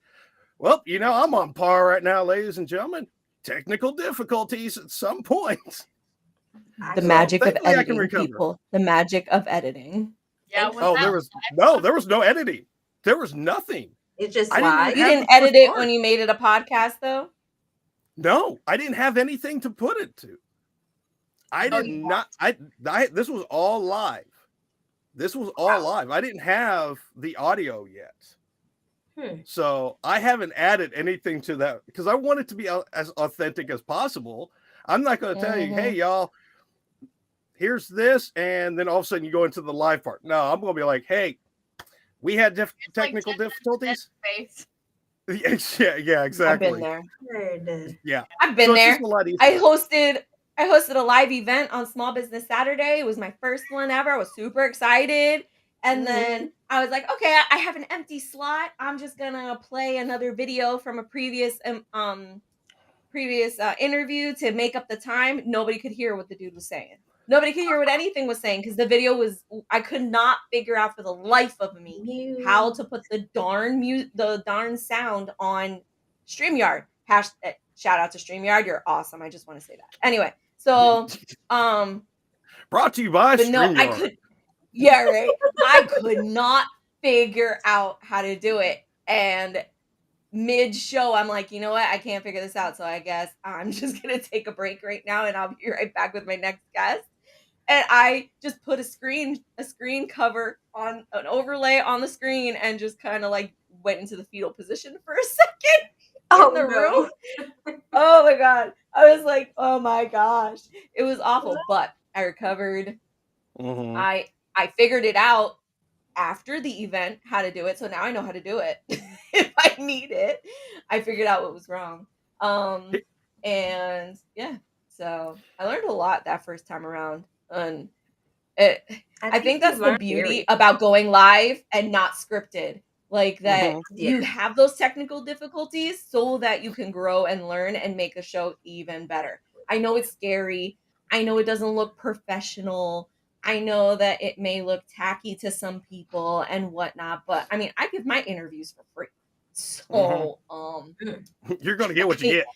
Speaker 3: "Well, I'm on par right now, ladies and gentlemen. Technical difficulties at some point."
Speaker 1: The
Speaker 3: So
Speaker 1: magic of
Speaker 3: thankfully I can
Speaker 1: editing,
Speaker 3: recover.
Speaker 1: people. The magic of editing.
Speaker 2: yeah. When
Speaker 3: Oh,
Speaker 2: that
Speaker 3: there was no editing. There was nothing.
Speaker 4: It just
Speaker 3: I didn't even
Speaker 4: live.
Speaker 1: You
Speaker 3: have
Speaker 1: didn't
Speaker 3: the
Speaker 1: edit
Speaker 3: first
Speaker 1: it
Speaker 3: part.
Speaker 1: when you made it a podcast, though?
Speaker 3: No, I didn't have anything to put it to. I
Speaker 2: Oh,
Speaker 3: did
Speaker 2: you
Speaker 3: not. I this was all live. This was all live. I didn't have the audio yet. So I haven't added anything to that because I want it to be as authentic as possible. I'm not going to tell you, "Hey, y'all, here's this," and then all of a sudden you go into the live part. No, I'm going to be like, "Hey, we had technical difficulties."
Speaker 2: Face.
Speaker 3: Yeah,
Speaker 1: I've been
Speaker 3: exactly.
Speaker 1: there.
Speaker 3: Yeah,
Speaker 1: I've been
Speaker 3: so it's
Speaker 1: there.
Speaker 3: just a lot easier.
Speaker 1: I hosted a live event on Small Business Saturday. It was my first one ever. I was super excited. And then I was like, okay, I have an empty slot. I'm just gonna play another video from a previous interview to make up the time. Nobody could hear what the dude was saying. Nobody could hear what anything was saying because the video was. I could not figure out for the life of me how to put the darn sound on StreamYard. Shout out to StreamYard. You're awesome. I just want to say that. Anyway, so
Speaker 3: brought to you by
Speaker 1: but no, I
Speaker 3: StreamYard.
Speaker 1: could. Yeah, right. I could not figure out how to do it, and mid-show, I'm like, you know what? I can't figure this out. So I guess I'm just gonna take a break right now, and I'll be right back with my next guest. And I just put a screen cover on an overlay on the screen, and just kind of like went into the fetal position for a second in the room. Oh my god! I was like, oh my gosh, it was awful, but I recovered.
Speaker 3: Mm-hmm.
Speaker 1: I figured it out after the event how to do it, so now I know how to do it if I need it. I figured out what was wrong. And yeah, so I learned a lot that first time around. And I think that's the beauty about going live and not scripted. Like that you have those technical difficulties so that you can grow and learn and make the show even better. I know it's scary. I know it doesn't look professional. I know that it may look tacky to some people and whatnot, but I mean, I give my interviews for free. So,
Speaker 3: you're going to get what you get.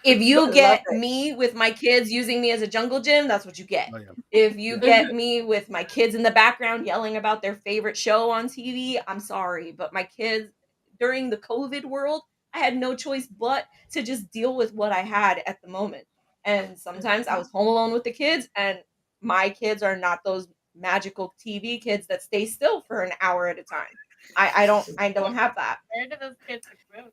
Speaker 1: If you get me with my kids using me as a jungle gym, that's what you get.
Speaker 3: Oh, yeah.
Speaker 1: If you get me with my kids in the background yelling about their favorite show on TV, I'm sorry, but my kids during the COVID world, I had no choice but to just deal with what I had at the moment. And sometimes I was home alone with the kids, and my kids are not those magical TV kids that stay still for an hour at a time. I don't have that.
Speaker 2: Where do those kids go?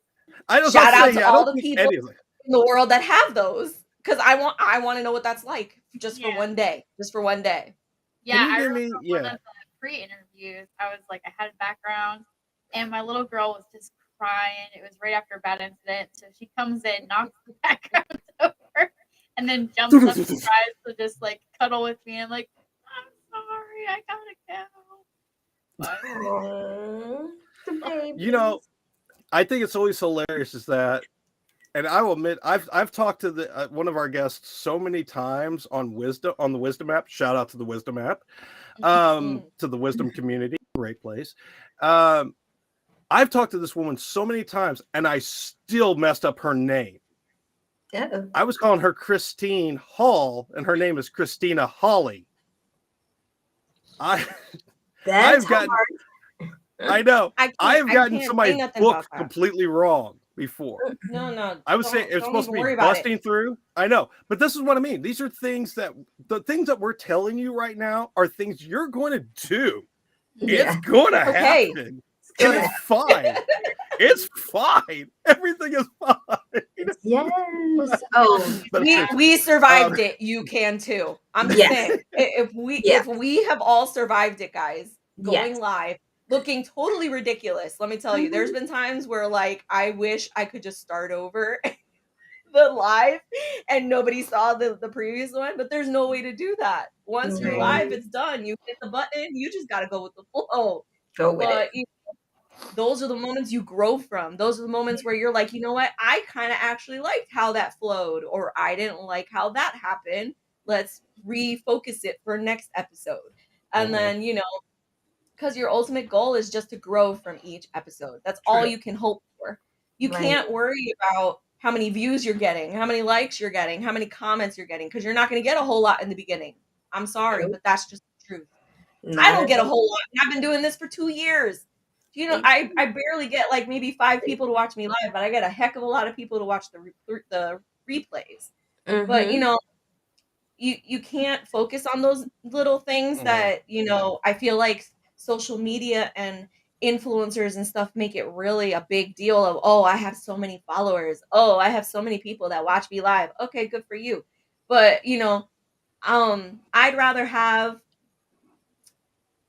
Speaker 1: Shout out to all the people in the world that have those, because I want to know what that's like just for one day.
Speaker 2: Yeah, I remember one of the pre-interviews. I was like, I had a background, and my little girl was just crying. It was right after a bad incident, so she comes in, knocks the background over, and then jumps up and tries to just like cuddle with me. I'm like, I'm sorry, I gotta
Speaker 4: go.
Speaker 3: I think it's always hilarious is that, and I will admit, I've talked to the one of our guests so many times on the Wisdom app. Shout out to the Wisdom app, to the Wisdom community, great place. I've talked to this woman so many times, and I still messed up her name. I was calling her Christine Hall, and her name is Christina Hawley.
Speaker 4: That's hard.
Speaker 3: I know. I've gotten somebody's book completely wrong before.
Speaker 1: No.
Speaker 3: I was saying it's supposed to be busting through. I know, but this is what I mean. These are things that we're telling you right now are things you're going to do. It's
Speaker 4: Yeah.
Speaker 3: gonna
Speaker 1: Okay.
Speaker 3: happen.
Speaker 4: It's
Speaker 3: And
Speaker 4: gonna
Speaker 3: it's fine. It's fine. Everything is fine.
Speaker 4: Yes. Oh,
Speaker 3: But
Speaker 1: We
Speaker 3: seriously,
Speaker 1: we survived it. You can too. I'm just
Speaker 4: yes.
Speaker 1: saying.
Speaker 4: Yeah.
Speaker 1: If we have all survived it, guys,
Speaker 4: Yes.
Speaker 1: going live, looking totally ridiculous. Let me tell you, there's been times where like I wish I could just start over the live and nobody saw the previous one, but there's no way to do that. Once you're
Speaker 3: Mhm.
Speaker 1: live, it's done. You hit the button, you just gotta go with the flow.
Speaker 4: Go with it.
Speaker 1: But those are the moments you grow from. Those are the moments where you're like, you know what? I kind of actually liked how that flowed, or I didn't like how that happened. Let's refocus it for next episode. And
Speaker 3: Mhm.
Speaker 1: then, because your ultimate goal is just to grow from each episode. That's all
Speaker 4: True.
Speaker 1: you can hope for. You
Speaker 4: Right.
Speaker 1: can't worry about how many views you're getting, how many likes you're getting, how many comments you're getting, because you're not going to get a whole lot in the beginning. I'm sorry,
Speaker 4: Nope.
Speaker 1: but that's just the truth. I
Speaker 4: Not
Speaker 1: don't
Speaker 4: at
Speaker 1: get a
Speaker 4: all.
Speaker 1: whole lot. And I've been doing this for 2 years. I barely get like maybe 5 people to watch me live, but I get a heck of a lot of people to watch the replays. But
Speaker 4: Mm-hmm.
Speaker 1: you can't focus on those little things
Speaker 3: Mhm.
Speaker 1: that I feel like social media and influencers and stuff make it really a big deal of, oh, I have so many followers, oh, I have so many people that watch me live. Okay, good for you. But I'd rather have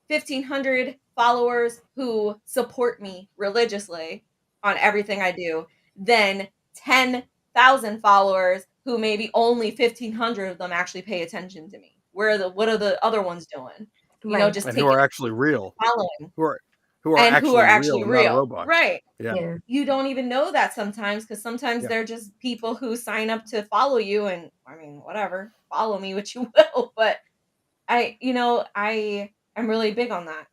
Speaker 1: 1,500 followers who support me religiously on everything I do than 10,000 followers who maybe only 1,500 of them actually pay attention to me. What are the other ones doing?
Speaker 4: Right.
Speaker 1: Just
Speaker 3: And who
Speaker 1: taking
Speaker 3: are actually real.
Speaker 1: following
Speaker 3: Who are
Speaker 1: and who are
Speaker 3: actually
Speaker 1: actually
Speaker 3: real, not
Speaker 1: real.
Speaker 3: robots.
Speaker 1: Right.
Speaker 3: Yeah.
Speaker 4: Yeah.
Speaker 1: You don't even know that sometimes, because sometimes
Speaker 3: Yeah.
Speaker 1: they're just people who sign up to follow you, and I mean, whatever, follow me what you will, but I'm really big on that.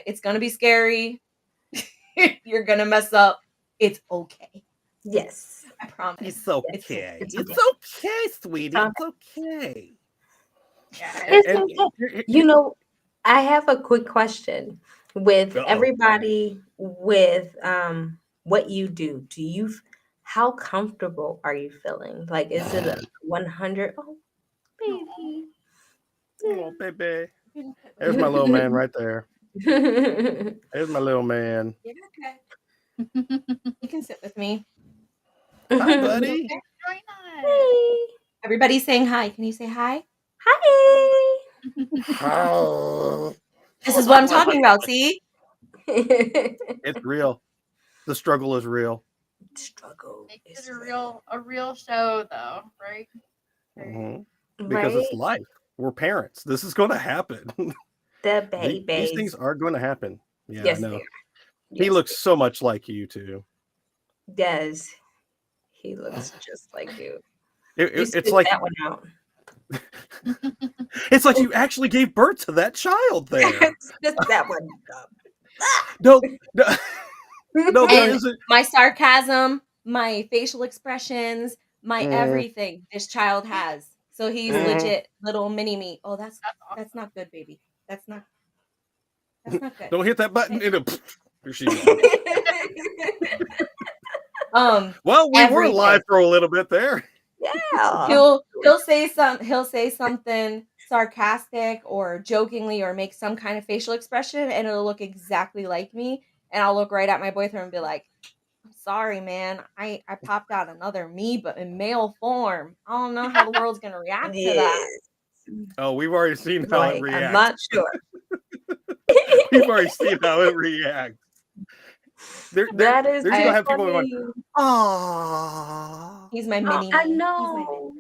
Speaker 1: It's gonna be scary. You're gonna mess up. It's okay.
Speaker 4: Yes.
Speaker 1: I promise.
Speaker 3: It's
Speaker 1: It's
Speaker 3: okay.
Speaker 4: It's
Speaker 3: It's
Speaker 4: okay.
Speaker 3: okay, sweetie.
Speaker 4: Okay.
Speaker 3: It's okay.
Speaker 2: Yeah,
Speaker 4: It's
Speaker 3: And
Speaker 4: okay. I have a quick question. With
Speaker 3: uh-oh.
Speaker 4: everybody, with what you do, how comfortable are you feeling? Like, is it a 100? Oh, baby.
Speaker 3: Oh, baby. There's my little man right there. There's my little man.
Speaker 1: Yeah, okay. You can sit with me.
Speaker 3: Hi, buddy.
Speaker 2: join us.
Speaker 4: Hey.
Speaker 1: Everybody's saying hi. Can you say hi?
Speaker 4: Hi.
Speaker 3: Oh,
Speaker 1: This is what I'm talking about. See?
Speaker 3: it's real. The struggle is real.
Speaker 4: Struggle
Speaker 2: Makes
Speaker 4: is
Speaker 2: it a real show, though, right?
Speaker 3: Mhm.
Speaker 4: real.
Speaker 3: Because it's
Speaker 4: Right?
Speaker 3: life. We're parents. This is going to happen.
Speaker 4: The
Speaker 3: These things
Speaker 4: babies.
Speaker 3: are going to happen. Yeah, I
Speaker 4: Yes, they
Speaker 3: know.
Speaker 4: are.
Speaker 3: He
Speaker 4: Yes,
Speaker 3: looks so much like you too.
Speaker 4: he does. He looks just like you.
Speaker 3: It,
Speaker 4: You
Speaker 3: it- it's
Speaker 4: spit
Speaker 3: like
Speaker 4: that one out.
Speaker 3: it's like you actually gave birth to that child there.
Speaker 4: Spit that one up.
Speaker 3: No, no, no, there
Speaker 1: And
Speaker 3: isn't.
Speaker 1: my sarcasm, my facial expressions, my
Speaker 3: Mhm,
Speaker 1: everything this child has. So he's
Speaker 3: mhm.
Speaker 1: legit little mini me. Oh,
Speaker 2: That's awesome.
Speaker 1: that's not good, baby. That's not good.
Speaker 3: Don't hit that button.
Speaker 1: Okay.
Speaker 3: Here she's gone. Well, we were
Speaker 1: Everything.
Speaker 3: live for a little bit there.
Speaker 4: Yeah.
Speaker 1: He'll say something sarcastic or jokingly or make some kind of facial expression, and it'll look exactly like me, and I'll look right at my boyfriend and be like, I'm sorry, man. I popped out another me, but in male form. I don't know how the world's gonna react to that.
Speaker 4: Yes.
Speaker 3: Oh, we've already seen how it
Speaker 4: Like, I'm
Speaker 3: reacts.
Speaker 4: not sure.
Speaker 3: We've already seen how it reacts.
Speaker 4: That is
Speaker 3: There's
Speaker 4: too
Speaker 3: gonna have people going,
Speaker 4: funny.
Speaker 3: ah.
Speaker 1: He's my
Speaker 4: Oh,
Speaker 1: mini
Speaker 4: I
Speaker 1: me. He's my
Speaker 4: know.
Speaker 1: mini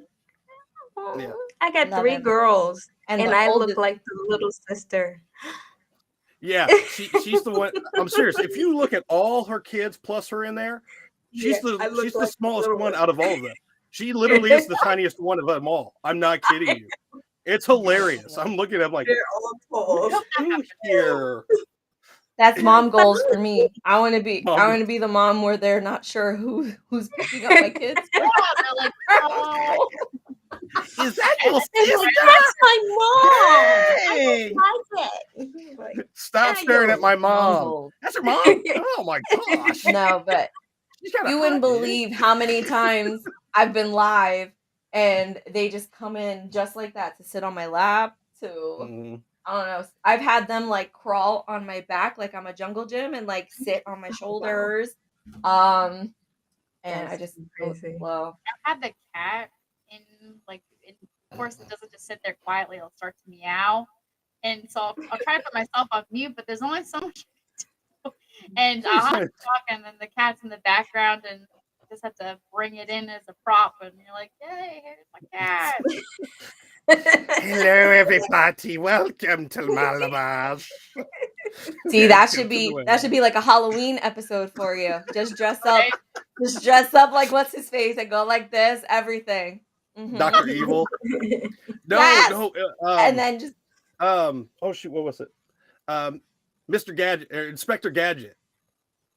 Speaker 1: me.
Speaker 3: Yeah.
Speaker 4: I got
Speaker 1: Love
Speaker 4: 3
Speaker 1: him.
Speaker 4: girls,
Speaker 1: And
Speaker 4: and
Speaker 1: the
Speaker 4: I look
Speaker 1: oldest,
Speaker 4: like the little sister.
Speaker 3: Yeah, she's the one. I'm serious. If you look at all her kids plus her in there,
Speaker 4: Yeah, I look
Speaker 3: she's the
Speaker 4: like the
Speaker 3: smallest
Speaker 4: little
Speaker 3: one
Speaker 4: one.
Speaker 3: out of all of them. She literally is the tiniest one of them all. I'm not kidding you. It's hilarious. I'm looking at like,
Speaker 4: They're all tall.
Speaker 3: who here?
Speaker 1: that's mom goals for me. I want to
Speaker 3: Mom,
Speaker 1: be the mom where they're not sure who's picking up my kids.
Speaker 2: Yeah, they're like, oh,
Speaker 3: is that your
Speaker 4: They're
Speaker 3: sister?
Speaker 4: like, that's my mom.
Speaker 3: Hey!
Speaker 4: I like it. Like,
Speaker 3: Stop staring at my
Speaker 1: Mom
Speaker 3: mom.
Speaker 1: goals.
Speaker 3: That's her mom. Oh my gosh.
Speaker 1: No, but
Speaker 3: She's got a
Speaker 1: you wouldn't
Speaker 3: hot dude.
Speaker 1: believe how many times I've been live and they just come in just like that to sit on my lap, to
Speaker 3: Mhm.
Speaker 1: I don't know. I've had them like crawl on my back like I'm a jungle gym and like sit on my
Speaker 4: Wow.
Speaker 1: shoulders. And I
Speaker 4: That's
Speaker 1: just go with the
Speaker 4: crazy.
Speaker 1: flow.
Speaker 2: I had the cat in of course it doesn't just sit there quietly, it'll start to meow. And so I'll try to put myself on mute, but there's only so much I can do. And I'll have to talk and then the cat's in the background and just have to bring it in as a prop and you're like, yay, here's my cat.
Speaker 3: Hello, everybody. Welcome to Malabar.
Speaker 1: See, that should
Speaker 3: Continue.
Speaker 1: be like a Halloween episode for you. Just dress up,
Speaker 2: Right?
Speaker 1: just dress up like what's his face and go like this, everything. Mhm.
Speaker 3: Dr. Evil. No,
Speaker 1: Yes!
Speaker 3: no.
Speaker 1: And then just
Speaker 3: Oh shoot, what was it? Mr. Gadget, Inspector Gadget.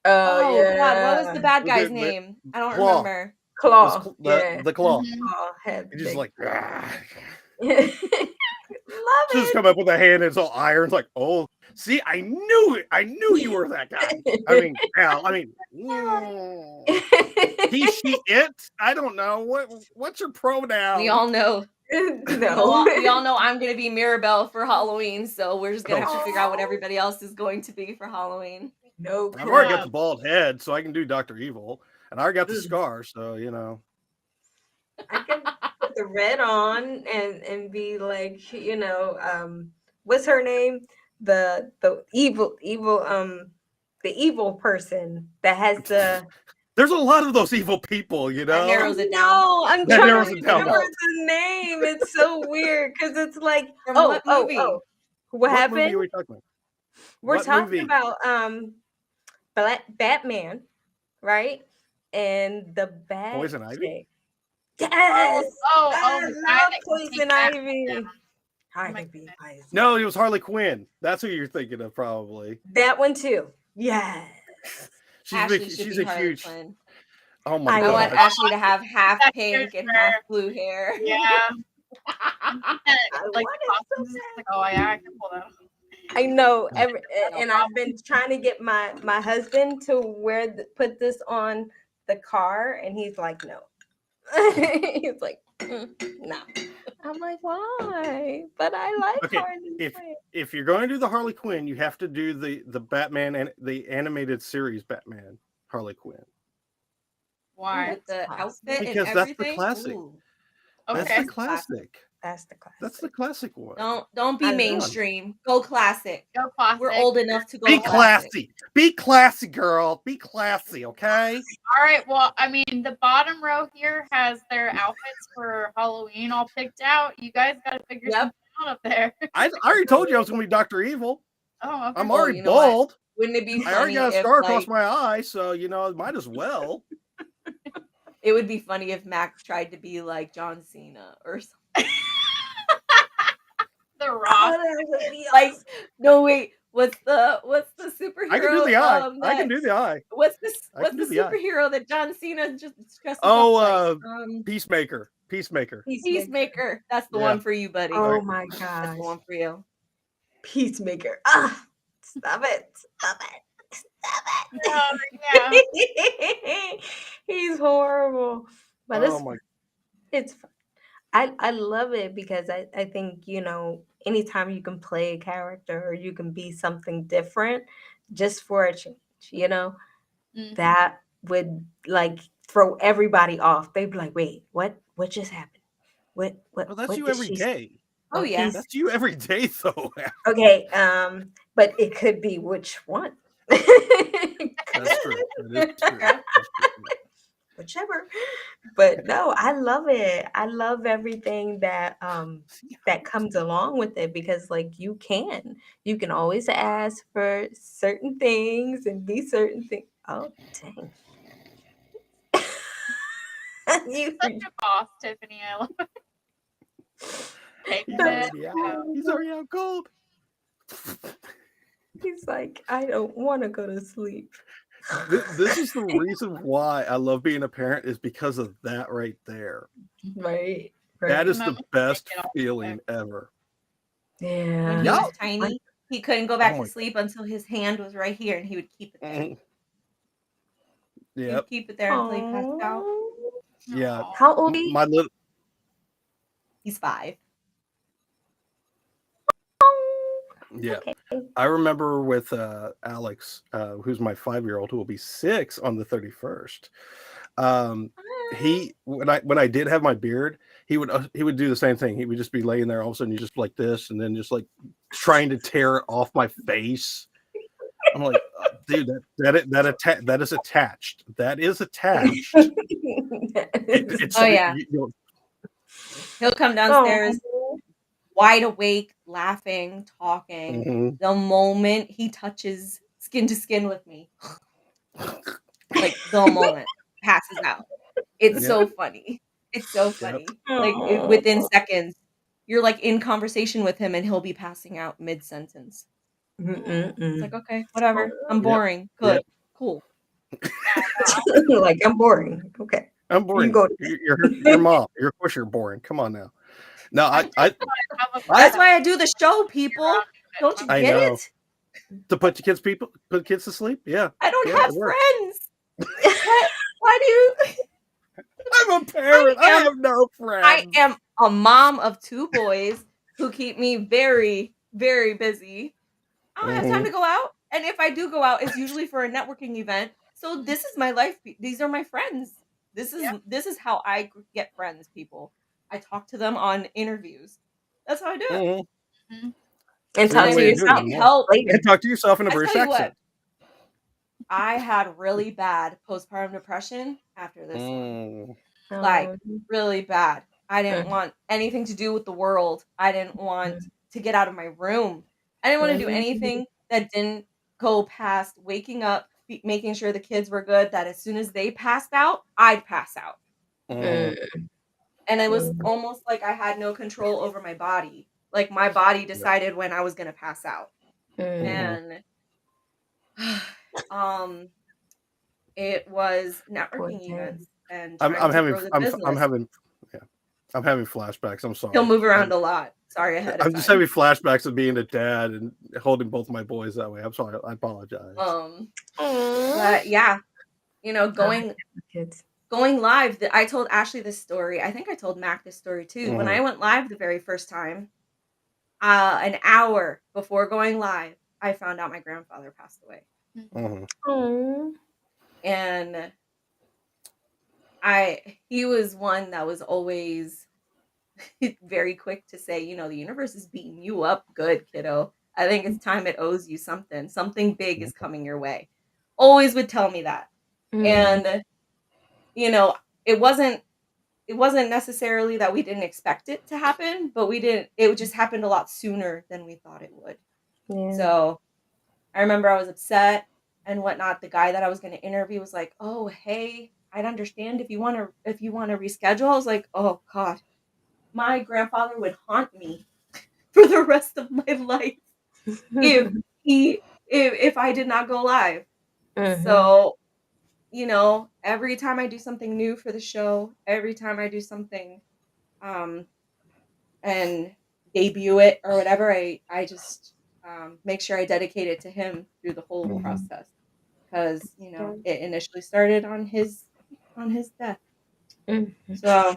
Speaker 1: oh
Speaker 4: yeah.
Speaker 1: god, what was the bad
Speaker 3: Was
Speaker 1: guy's
Speaker 3: it
Speaker 1: name? I don't
Speaker 3: Claw?
Speaker 1: remember.
Speaker 4: Claw. Yeah.
Speaker 3: The claw.
Speaker 2: Mhm.
Speaker 4: Claw had
Speaker 3: It's just
Speaker 4: big-
Speaker 3: like
Speaker 4: Love
Speaker 3: just
Speaker 4: it.
Speaker 3: come up with a hand. It's all iron. It's like, oh, see, I knew it. I knew you were that guy. I mean, Al. I mean, he, she, it. I don't know what's your pronoun.
Speaker 1: We all know.
Speaker 4: No.
Speaker 1: We all know I'm gonna be Mirabelle for Halloween, so we're just gonna have to figure out what
Speaker 4: Oh.
Speaker 1: everybody else is going to be for Halloween.
Speaker 4: No.
Speaker 3: I've already got
Speaker 2: Yeah.
Speaker 3: the bald head, so I can do Dr. Evil, and I already got the
Speaker 4: Mm.
Speaker 3: scar, so you know.
Speaker 4: I can put the red on and be like, what's her name? The evil the evil person that has the
Speaker 3: There's a lot of those evil people, you
Speaker 1: That
Speaker 3: know.
Speaker 1: narrows it down.
Speaker 4: No, I'm
Speaker 3: That
Speaker 4: trying
Speaker 3: narrows
Speaker 4: to
Speaker 3: it down.
Speaker 4: remember the name. It's so weird because it's like,
Speaker 1: From
Speaker 4: oh,
Speaker 1: what
Speaker 4: oh,
Speaker 1: movie?
Speaker 4: oh. What
Speaker 3: What
Speaker 4: happened?
Speaker 3: movie are we talking about?
Speaker 4: We're
Speaker 3: What
Speaker 4: talking
Speaker 3: movie?
Speaker 4: about Batman, right? And the bad
Speaker 3: Poison Ivy?
Speaker 4: chick. Yes.
Speaker 2: Oh,
Speaker 4: I
Speaker 2: the guy
Speaker 4: love
Speaker 2: that can
Speaker 4: Poison
Speaker 2: take that
Speaker 4: Ivy.
Speaker 2: down.
Speaker 4: I
Speaker 2: my
Speaker 4: could be
Speaker 2: goodness.
Speaker 4: poison.
Speaker 3: No, it was Harley Quinn. That's who you're thinking of, probably.
Speaker 4: That one too. Yes.
Speaker 1: Ashley should
Speaker 3: She's
Speaker 1: be
Speaker 3: a
Speaker 1: Harley
Speaker 3: huge.
Speaker 1: Quinn.
Speaker 3: Oh my
Speaker 1: I want
Speaker 3: god!
Speaker 1: Ashley to have half
Speaker 2: That's
Speaker 1: pink
Speaker 2: good
Speaker 1: and
Speaker 2: for
Speaker 1: half
Speaker 2: her.
Speaker 1: blue hair.
Speaker 2: Yeah. Like
Speaker 4: want it so
Speaker 2: costumes, it's like, oh yeah, I can pull that off.
Speaker 4: I know
Speaker 1: No
Speaker 4: and I've been trying to get my husband to put this on the car and he's like no. He's like no. I'm like why? But I like
Speaker 3: Okay,
Speaker 4: Harley Quinn.
Speaker 3: if you're going to do the Harley Quinn, you have to do the Batman and the animated series Batman Harley Quinn.
Speaker 2: Why?
Speaker 1: With the
Speaker 4: Awesome.
Speaker 1: outfit and
Speaker 3: Because that's the
Speaker 1: everything.
Speaker 3: classic.
Speaker 1: Ooh.
Speaker 3: That's
Speaker 2: Okay.
Speaker 3: the classic.
Speaker 4: That's the classic.
Speaker 3: That's the classic one.
Speaker 1: Don't
Speaker 4: I
Speaker 1: be
Speaker 4: love
Speaker 1: mainstream. Go classic.
Speaker 2: Go classic.
Speaker 1: We're old enough to go
Speaker 3: Be
Speaker 1: classic.
Speaker 3: classy. Be classy, girl. Be classy, okay?
Speaker 2: All right. Well, I mean, the bottom row here has their outfits for Halloween all picked out. You guys got to figure
Speaker 1: Yep.
Speaker 2: something out up there.
Speaker 3: I already told you I was going to be Dr. Evil.
Speaker 2: Oh, okay.
Speaker 3: I'm
Speaker 1: Well,
Speaker 3: already
Speaker 1: you know what?
Speaker 3: bald.
Speaker 1: Wouldn't it be
Speaker 3: I already
Speaker 1: funny
Speaker 3: got a
Speaker 1: if
Speaker 3: scar across
Speaker 1: like
Speaker 3: my eye, so you know, might as well.
Speaker 1: it would be funny if Max tried to be like John Cena or something.
Speaker 2: The
Speaker 4: Oh,
Speaker 2: Rock.
Speaker 4: that would be
Speaker 1: Like
Speaker 4: awesome.
Speaker 1: no wait, what's the superhero?
Speaker 3: I can do the eye. I
Speaker 1: that-
Speaker 3: can do the eye.
Speaker 1: What's
Speaker 3: I
Speaker 1: the
Speaker 3: can do the eye.
Speaker 1: superhero that John Cena just dresses
Speaker 3: Oh,
Speaker 1: up like?
Speaker 3: Peacemaker. Peacemaker.
Speaker 1: Peacemaker. That's the
Speaker 3: Yeah.
Speaker 1: one for you, buddy.
Speaker 4: Oh my
Speaker 1: That's
Speaker 4: gosh.
Speaker 1: the one for you.
Speaker 4: Peacemaker. Ah, stop it. Stop it.
Speaker 2: Oh, yeah.
Speaker 4: Stop it. He's horrible. But
Speaker 3: Oh my.
Speaker 4: it's fun. I love it because I think, anytime you can play a character or you can be something different just for a change,
Speaker 2: Mhm.
Speaker 4: that would like throw everybody off. They'd be like, wait, what just happened? What
Speaker 3: Well, that's
Speaker 4: what
Speaker 3: you
Speaker 4: did
Speaker 3: every
Speaker 4: she
Speaker 3: day.
Speaker 1: Oh yeah.
Speaker 4: he's-
Speaker 3: That's you every day, though.
Speaker 4: Okay, but it could be which one.
Speaker 3: That's true. That is true. That's true.
Speaker 4: Whichever. But no, I love it. I love everything that that comes along with it because like you can always ask for certain things and be certain things. Oh dang. You
Speaker 2: Such a boss, Tiffany. I love it. Taking
Speaker 4: That's
Speaker 2: it.
Speaker 3: He's already out cold.
Speaker 4: he's like, I don't want to go to sleep.
Speaker 3: This is the reason why I love being a parent is because of that right there.
Speaker 4: Right.
Speaker 3: That is the
Speaker 2: Moment
Speaker 3: best
Speaker 2: take it all
Speaker 3: feeling ever.
Speaker 4: Yeah.
Speaker 1: When he
Speaker 3: Yeah.
Speaker 1: was tiny, he couldn't go back
Speaker 3: Oh my
Speaker 1: to sleep until his hand was right here, and he would keep it there.
Speaker 3: Mhm.
Speaker 1: He would
Speaker 3: Yep.
Speaker 1: keep it there until he passed out.
Speaker 4: Aw.
Speaker 3: Yeah.
Speaker 2: Aw.
Speaker 4: How old are you?
Speaker 3: My little
Speaker 1: He's 5.
Speaker 3: Yeah.
Speaker 4: Okay.
Speaker 3: I remember with Alex, who's my 5-year-old, who will be 6 on the 31st. Um, he when I did have my beard, he would do the same thing. He would just be laying there, all of a sudden, you just like this, and then just like trying to tear it off my face. I'm like, dude, that is attached. That is attached. It's
Speaker 1: Oh yeah, he'll come downstairs
Speaker 4: Oh.
Speaker 1: wide awake, laughing, talking.
Speaker 3: mhm.
Speaker 1: The moment he touches skin to skin with me, like the moment passes out. It's
Speaker 3: Yeah,
Speaker 1: so funny. It's so
Speaker 3: yep.
Speaker 1: funny. Like
Speaker 4: Oh.
Speaker 1: within seconds, you're like in conversation with him and he'll be passing out mid sentence. It's like,
Speaker 4: Mm-mm-mm.
Speaker 1: okay, whatever. I'm
Speaker 3: Yep.
Speaker 1: boring. Good.
Speaker 3: Yep.
Speaker 1: Cool.
Speaker 4: Like I'm boring. Okay.
Speaker 3: I'm
Speaker 4: You
Speaker 3: boring.
Speaker 4: go to
Speaker 3: Your mom. Of course you're boring. Come on now. No,
Speaker 2: I'm just
Speaker 3: I
Speaker 2: gonna have a
Speaker 3: I
Speaker 1: That's
Speaker 2: friend
Speaker 1: why I do the show, people.
Speaker 2: around
Speaker 1: Don't you
Speaker 3: I
Speaker 1: get
Speaker 3: know.
Speaker 1: it?
Speaker 3: To put kids to sleep. Yeah,
Speaker 1: I don't
Speaker 3: yeah,
Speaker 1: have
Speaker 3: it works.
Speaker 1: friends. What? Why do you?
Speaker 3: I'm a
Speaker 1: I
Speaker 3: parent. I
Speaker 1: am
Speaker 3: have no
Speaker 1: I
Speaker 3: friends.
Speaker 1: am a mom of 2 boys who keep me very, very busy. I don't have time
Speaker 3: Hmm.
Speaker 1: to go out, and if I do go out, it's usually for a networking event. So
Speaker 2: Mhm.
Speaker 1: this is my life. These are my friends.
Speaker 2: Yeah.
Speaker 1: This is how I get friends, people. I talk to them on interviews. That's how I do it.
Speaker 3: Hmm.
Speaker 2: Mhm.
Speaker 4: and
Speaker 3: It's the
Speaker 4: talk
Speaker 3: only
Speaker 4: to
Speaker 3: way to
Speaker 1: And
Speaker 3: do it
Speaker 4: yourself
Speaker 1: it
Speaker 3: anymore.
Speaker 1: helped.
Speaker 4: later.
Speaker 3: And talk to yourself in a
Speaker 1: I tell
Speaker 3: British
Speaker 1: you what,
Speaker 3: accent.
Speaker 1: I had really bad postpartum depression after this one.
Speaker 3: Mm,
Speaker 1: Like,
Speaker 4: Um,
Speaker 1: really bad. I didn't
Speaker 4: mm,
Speaker 1: want anything to do with the world. I didn't want to get out of my room. I didn't want to do
Speaker 4: mm,
Speaker 1: anything that didn't go past waking up, making sure the kids were good, that as soon as they passed out, I'd pass out.
Speaker 3: mm,
Speaker 4: mm,
Speaker 1: And it was
Speaker 4: mm,
Speaker 1: almost like I had no control over my body. Like my body
Speaker 3: yeah.
Speaker 1: decided when I was going to pass out.
Speaker 4: mm.
Speaker 3: Hmm.
Speaker 1: And um it was
Speaker 4: Poor
Speaker 1: networking
Speaker 4: thing.
Speaker 1: events and
Speaker 3: I'm
Speaker 1: trying to
Speaker 3: having
Speaker 1: grow the
Speaker 3: I'm
Speaker 1: business.
Speaker 3: having yeah. I'm having flashbacks. I'm
Speaker 1: He'll
Speaker 3: sorry.
Speaker 1: move around a lot. Sorry ahead of
Speaker 3: I'm just
Speaker 1: time.
Speaker 3: having flashbacks of being a dad and holding both my boys that way. I'm sorry. I apologize.
Speaker 1: Um,
Speaker 4: Aw.
Speaker 1: but yeah, you know,
Speaker 4: I like kids.
Speaker 1: going live. I told Ashley this story. I think I told Mac this story too. When
Speaker 3: Hmm.
Speaker 1: I went live the very first time, an hour before going live, I found out my grandfather passed away,
Speaker 2: Mhm.
Speaker 3: Hmm.
Speaker 4: Aw.
Speaker 1: and he was one that was always very quick to say, you know, the universe is beating you up good, kiddo. I think it's time it owes you something. Something big is coming your way. Always would tell me that.
Speaker 4: Mm,
Speaker 1: And you know, it wasn't it wasn't necessarily that we didn't expect it to happen, but we didn't it just happened a lot sooner than we thought it would.
Speaker 4: yeah.
Speaker 1: So, I remember I was upset and whatnot. The guy that I was going to interview was like, "Oh, hey, I'd understand if you want to reschedule." I was like, "Oh god, my grandfather would haunt me for the rest of my life if if I did not go live."
Speaker 4: Mhm.
Speaker 1: So, you know, every time I do something new for the show, every time I do something um and debut it or whatever, I just make sure I dedicate it to him through the whole
Speaker 4: Mhm.
Speaker 1: process because you know
Speaker 4: Yeah.
Speaker 1: it initially started on his death.
Speaker 4: Mhm.
Speaker 1: So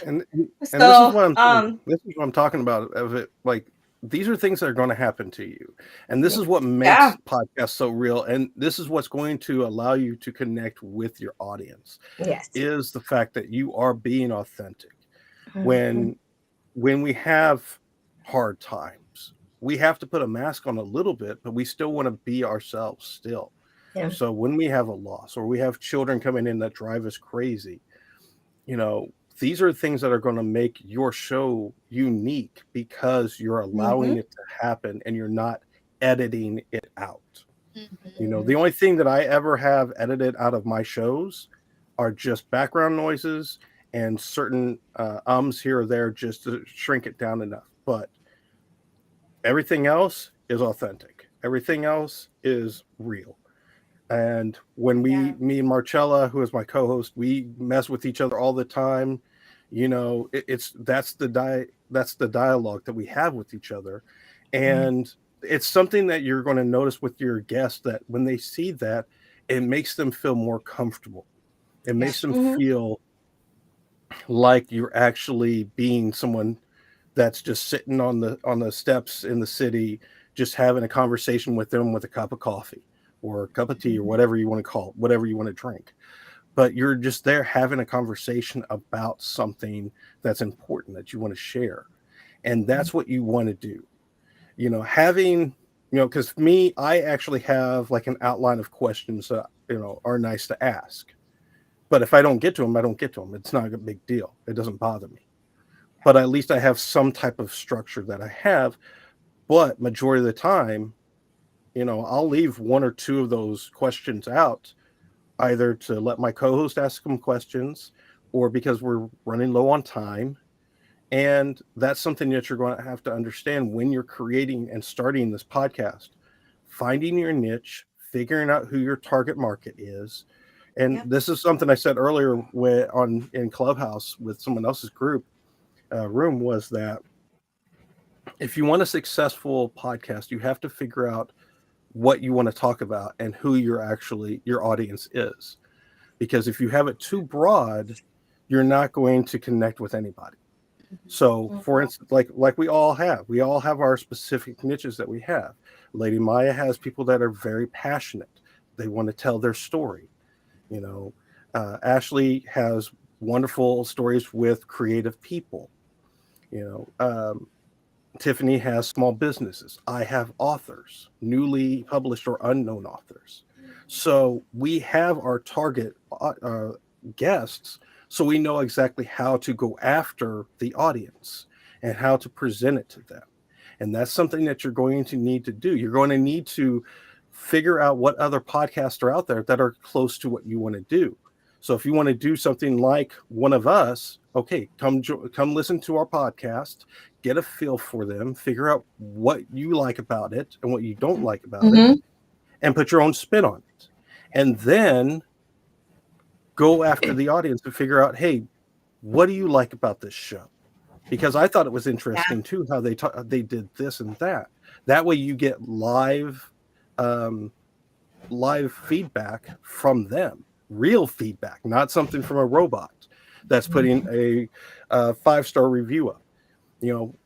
Speaker 3: and and this is
Speaker 1: so
Speaker 3: what I'm saying. This is what I'm talking about. Of it, like these are things that are going to happen to you, and this
Speaker 4: Yeah.
Speaker 3: is what
Speaker 1: yeah
Speaker 3: makes podcasts so real. And this is what's going to allow you to connect with your audience.
Speaker 4: Yes.
Speaker 3: Is the fact that you are being authentic
Speaker 4: Mhm.
Speaker 3: when we have hard times. We have to put a mask on a little bit, but we still want to be ourselves still.
Speaker 4: Yeah.
Speaker 3: So when we have a loss or we have children coming in that drive us crazy, you know, these are things that are going to make your show unique because you're
Speaker 1: mhm
Speaker 3: allowing it to happen and you're not editing it out. You
Speaker 2: Mhm.
Speaker 3: know,
Speaker 4: Mhm.
Speaker 3: the only thing that I ever have edited out of my shows are just background noises and certain ums here or there just to shrink it down enough. But everything else is authentic. Everything else is real. And when
Speaker 1: yeah
Speaker 3: me and Marcella, who is my co-host, we mess with each other all the time. You know, it's that's the dialogue that we have with each other,
Speaker 4: Yeah.
Speaker 3: and it's something that you're going to notice with your guests that when they see that, it makes them feel more comfortable. It
Speaker 1: yeah
Speaker 3: makes them
Speaker 1: mhm
Speaker 3: feel like you're actually being someone that's just sitting on the steps in the city, just having a conversation with them with a cup of coffee or a cup of tea or whatever you want to call it, whatever you want to drink. But you're just there having a conversation about something that's important that you want to share. And that's what you want to do. Having, because me, I actually have like an outline of questions that, are nice to ask. But if I don't get to them, I don't get to them. It's not a big deal. It doesn't bother me. But at least I have some type of structure that I have. But majority of the time, I'll leave one or two of those questions out, either to let my co-host ask them questions or because we're running low on time. And that's something that you're going to have to understand when you're creating and starting this podcast. Finding your niche, figuring out who your target market is. And
Speaker 1: Yep.
Speaker 3: this is something I said earlier in Clubhouse with someone else's group room, was that if you want a successful podcast, you have to figure out what you want to talk about and who your audience is. Because if you have it too broad, you're not going to connect with anybody. So, for instance, like we all have our specific niches that we have. Lady Maya has people that are very passionate. They want to tell their story. You know, Ashley has wonderful stories with creative people. You Tiffany has small businesses. I have authors, newly published or unknown authors. So we have our target guests, so we know exactly how to go after the audience and how to present it to them. And that's something that you're going to need to do. You're going to need to figure out what other podcasts are out there that are close to what you want to do. So if you want to do something like one of us, okay, come listen to our podcast, get a feel for them, figure out what you like about it and what you don't like about it,
Speaker 1: Mm-hmm.
Speaker 3: and put your own spin on it. And then go after the audience and figure out, hey, what do you like about this show? Because I thought it was
Speaker 1: Yeah.
Speaker 3: interesting too how they did this and that. That way you get um, live feedback from them, real feedback, not something from a robot that's putting a 5-star review up.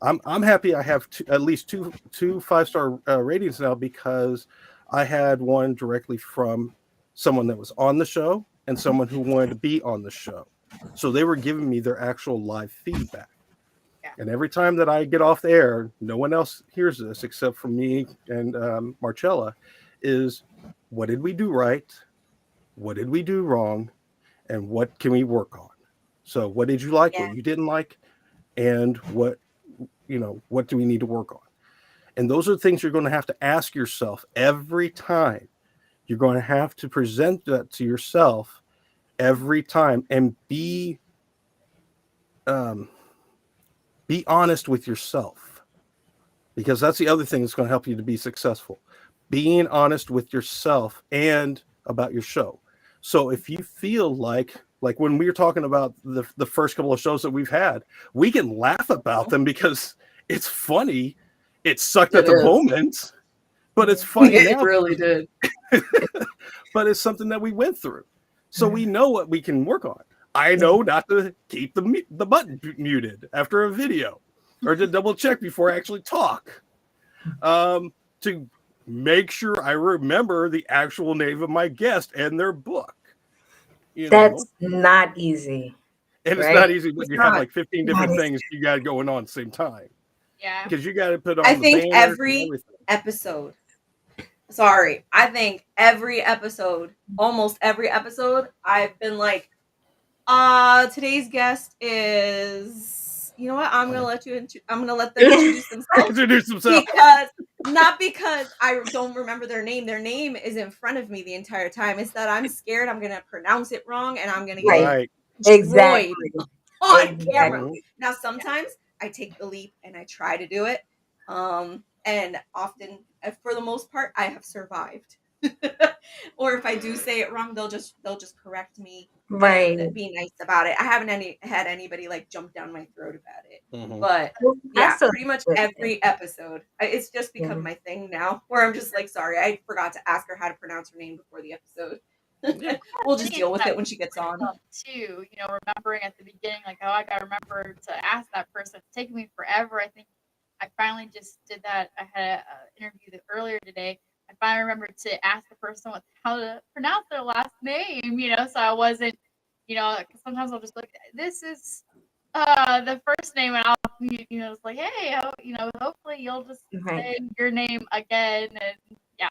Speaker 3: I'm happy I have at least two 5-star ratings now, because I had one directly from someone that was on the show and someone who wanted to be on the show. So they were giving me their actual live feedback.
Speaker 2: Yeah.
Speaker 3: And every time that I get off the air, no one else hears this except for me and Marcella, is what did we do right? What did we do wrong? And what can we work on? So what did you like? What
Speaker 1: Yeah.
Speaker 3: you didn't like? And what do we need to work on? And those are things you're going to have to ask yourself every time. You're going to have to present that to yourself every time, and um, be honest with yourself, because that's the other thing that's going to help you to be successful. Being honest with yourself and about your show. So if you feel like when we were talking about the first couple of shows that we've had, we can laugh about them because it's funny. It sucked at
Speaker 4: It
Speaker 3: the
Speaker 4: is.
Speaker 3: moment, but it's funny
Speaker 4: It
Speaker 3: now.
Speaker 4: really did.
Speaker 3: But it's something that we went through, so we know what we can work on. I know not to keep the button muted after a video, or to double check before I actually talk, to make sure I remember the actual name of my guest and their book. You know,
Speaker 4: That's not easy,
Speaker 3: and it's not
Speaker 4: right?
Speaker 3: easy when
Speaker 1: It's
Speaker 3: you have
Speaker 1: not.
Speaker 3: like 15
Speaker 4: That
Speaker 3: different
Speaker 4: is
Speaker 3: things you got going on at the same time,
Speaker 2: Yeah.
Speaker 3: because you got to put
Speaker 1: I
Speaker 3: on the
Speaker 1: think
Speaker 3: banners and
Speaker 1: every
Speaker 3: everything.
Speaker 1: episode, sorry, I think every episode, almost every episode, I've been like, today's guest is, you know what? I'm gonna let them introduce themselves,
Speaker 3: Introduce themselves.
Speaker 1: because not because I don't remember their name. Their name is in front of me the entire time. It's that I'm scared I'm gonna pronounce it wrong and I'm gonna get
Speaker 4: right.
Speaker 3: Right.
Speaker 1: destroyed
Speaker 4: Exactly.
Speaker 1: on camera.
Speaker 3: Mhm.
Speaker 1: Now, sometimes I take the leap and I try to do it. And often, for the most part, I have survived. Or if I do say it wrong, they'll just correct me
Speaker 4: Right.
Speaker 1: and be nice about it. I haven't had anybody like jump down my throat about it.
Speaker 3: Mhm.
Speaker 1: But yeah,
Speaker 4: That's a
Speaker 1: pretty much
Speaker 4: good thing.
Speaker 1: every episode. It's just
Speaker 4: Yeah.
Speaker 1: become my thing now, where I'm just like, sorry, I forgot to ask her how to pronounce her name before the episode.
Speaker 3: Yeah.
Speaker 1: We'll just
Speaker 2: Getting
Speaker 1: deal
Speaker 2: into
Speaker 1: with
Speaker 2: that
Speaker 1: it when she gets on.
Speaker 2: too, remembering at the beginning, like, oh, I gotta remember to ask that person. It's taking me forever. I think I finally just did that. I had an interview earlier today. I finally remembered to ask the person how to pronounce their last name, so I wasn't, because sometimes I'll just look, this is the first name, and I'll, it's like, hey, hopefully you'll just
Speaker 4: Right.
Speaker 2: say your name again, and yeah.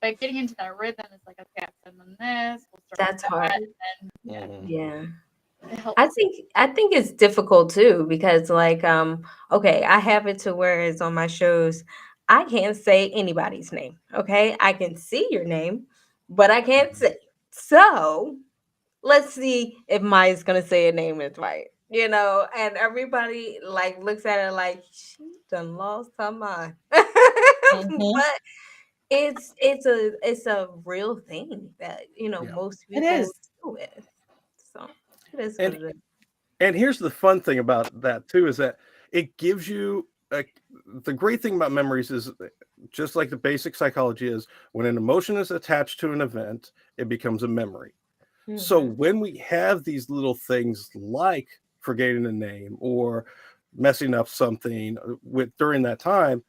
Speaker 2: But getting into that rhythm is like, okay, I'm sending this, we'll start with
Speaker 4: That's
Speaker 2: that,
Speaker 4: hard.
Speaker 2: and then, yeah,
Speaker 3: Mhm.
Speaker 4: Yeah.
Speaker 2: it
Speaker 4: I
Speaker 2: helps.
Speaker 4: think I think it's difficult too because like okay, I have it to where it's on my shows. I can't say anybody's name. Okay? I can see your name, but I can't
Speaker 3: Mhm.
Speaker 4: say. So, let's see if Maya's going to say a name is right. And everybody like looks at it like she done lost her mind.
Speaker 1: Hmm.
Speaker 4: But it's a real thing that,
Speaker 3: Yeah.
Speaker 4: most
Speaker 1: It
Speaker 4: people
Speaker 1: is.
Speaker 4: deal with. So, it is what
Speaker 3: And
Speaker 4: it is.
Speaker 3: here's the fun thing about that too is that it gives you the great thing about memories is just like the basic psychology is when an emotion is attached to an event, it becomes a memory. So
Speaker 4: Mhm.
Speaker 3: when we have these little things like forgetting a name or messing up something with during that time,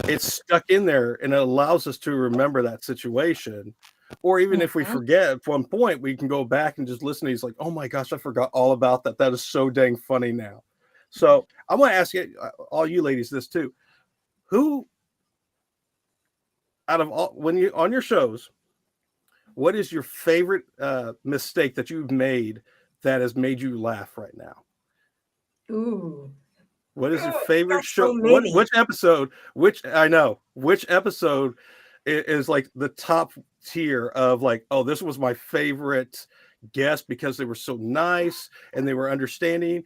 Speaker 3: it's stuck in there and it allows us to remember that situation. Or even if we
Speaker 1: Hmm.
Speaker 3: forget at one point, we can go back and just listen. He's like, oh my gosh, I forgot all about that. That is so dang funny now. So I'm going to ask you, all you ladies, this too. Who out of all, when you on your shows, what is your favorite mistake that you've made that has made you laugh right now?
Speaker 4: Ooh.
Speaker 3: What is your
Speaker 4: Oh,
Speaker 3: favorite
Speaker 4: got
Speaker 3: show?
Speaker 4: so
Speaker 3: What
Speaker 4: many.
Speaker 3: which episode? Which I know which episode is like the top tier of like, oh, this was my favorite guest because they were so nice and they were understanding,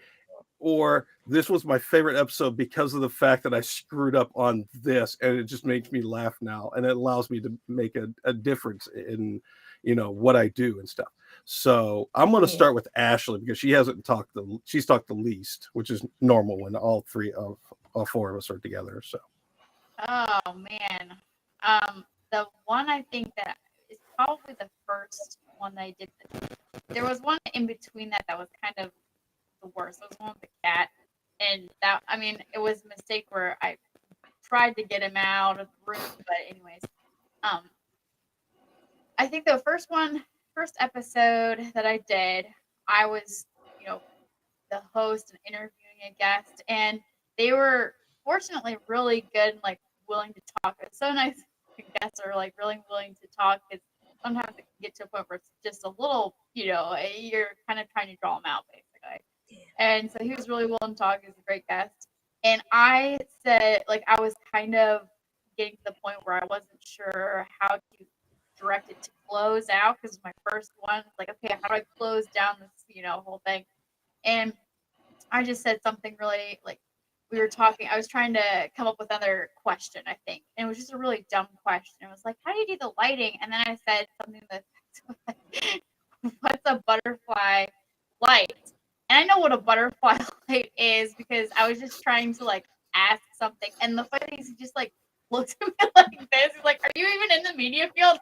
Speaker 3: or this was my favorite episode because of the fact that I screwed up on this and it just makes me laugh now and it allows me to make a difference in what I do and stuff. So I'm going to
Speaker 4: Yeah.
Speaker 3: start with Ashley because she's talked the least, which is normal when all four of us are together. So
Speaker 2: Oh man. The one I think that is probably the first one that I did. There was one in between that was kind of the worst. It was one with the cat, and that, I mean, it was a mistake where I tried to get him out of the room, but anyways, um, I think the first episode that I did, I was, you know, the host and interviewing a guest, and they were fortunately really good and like willing to talk. It's so nice when guests are like really willing to talk because sometimes it can get to a point where it's just a little, you're kind of trying to draw them out basically. And so he was really willing to talk. He was a great guest. And I said, like, I was kind of getting to the point where I wasn't sure how to direct it to close out because my first one, like, okay, how do I close down this, whole thing? And I just said something really like we were talking. I was trying to come up with another question, I think, and it was just a really dumb question. It was like, "How do you do the lighting?" And then I said something that, "What's a butterfly light?" And I know what a butterfly light is because I was just trying to like ask something. And the funny thing is, he just like looks at me like this. He's like, "Are you even in the media field?"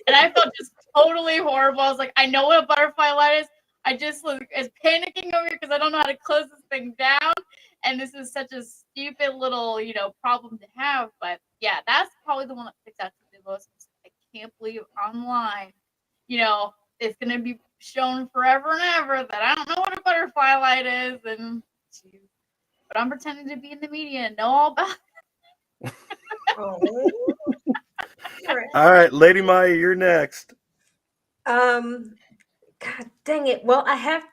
Speaker 2: And I felt just totally horrible. I was like, I know what a butterfly light is. I just was is panicking over here because I don't know how to close this thing down. And this is such a stupid little, problem to have. But yeah, that's probably the one that sticks out to me the most. I can't believe online, it's gonna be shown forever and ever that I don't know what a butterfly light is, and geez, but I'm pretending to be in the media and know all about.
Speaker 4: Oh,
Speaker 3: all right, Lady Maya, you're next.
Speaker 4: um, God dang it. Well, I have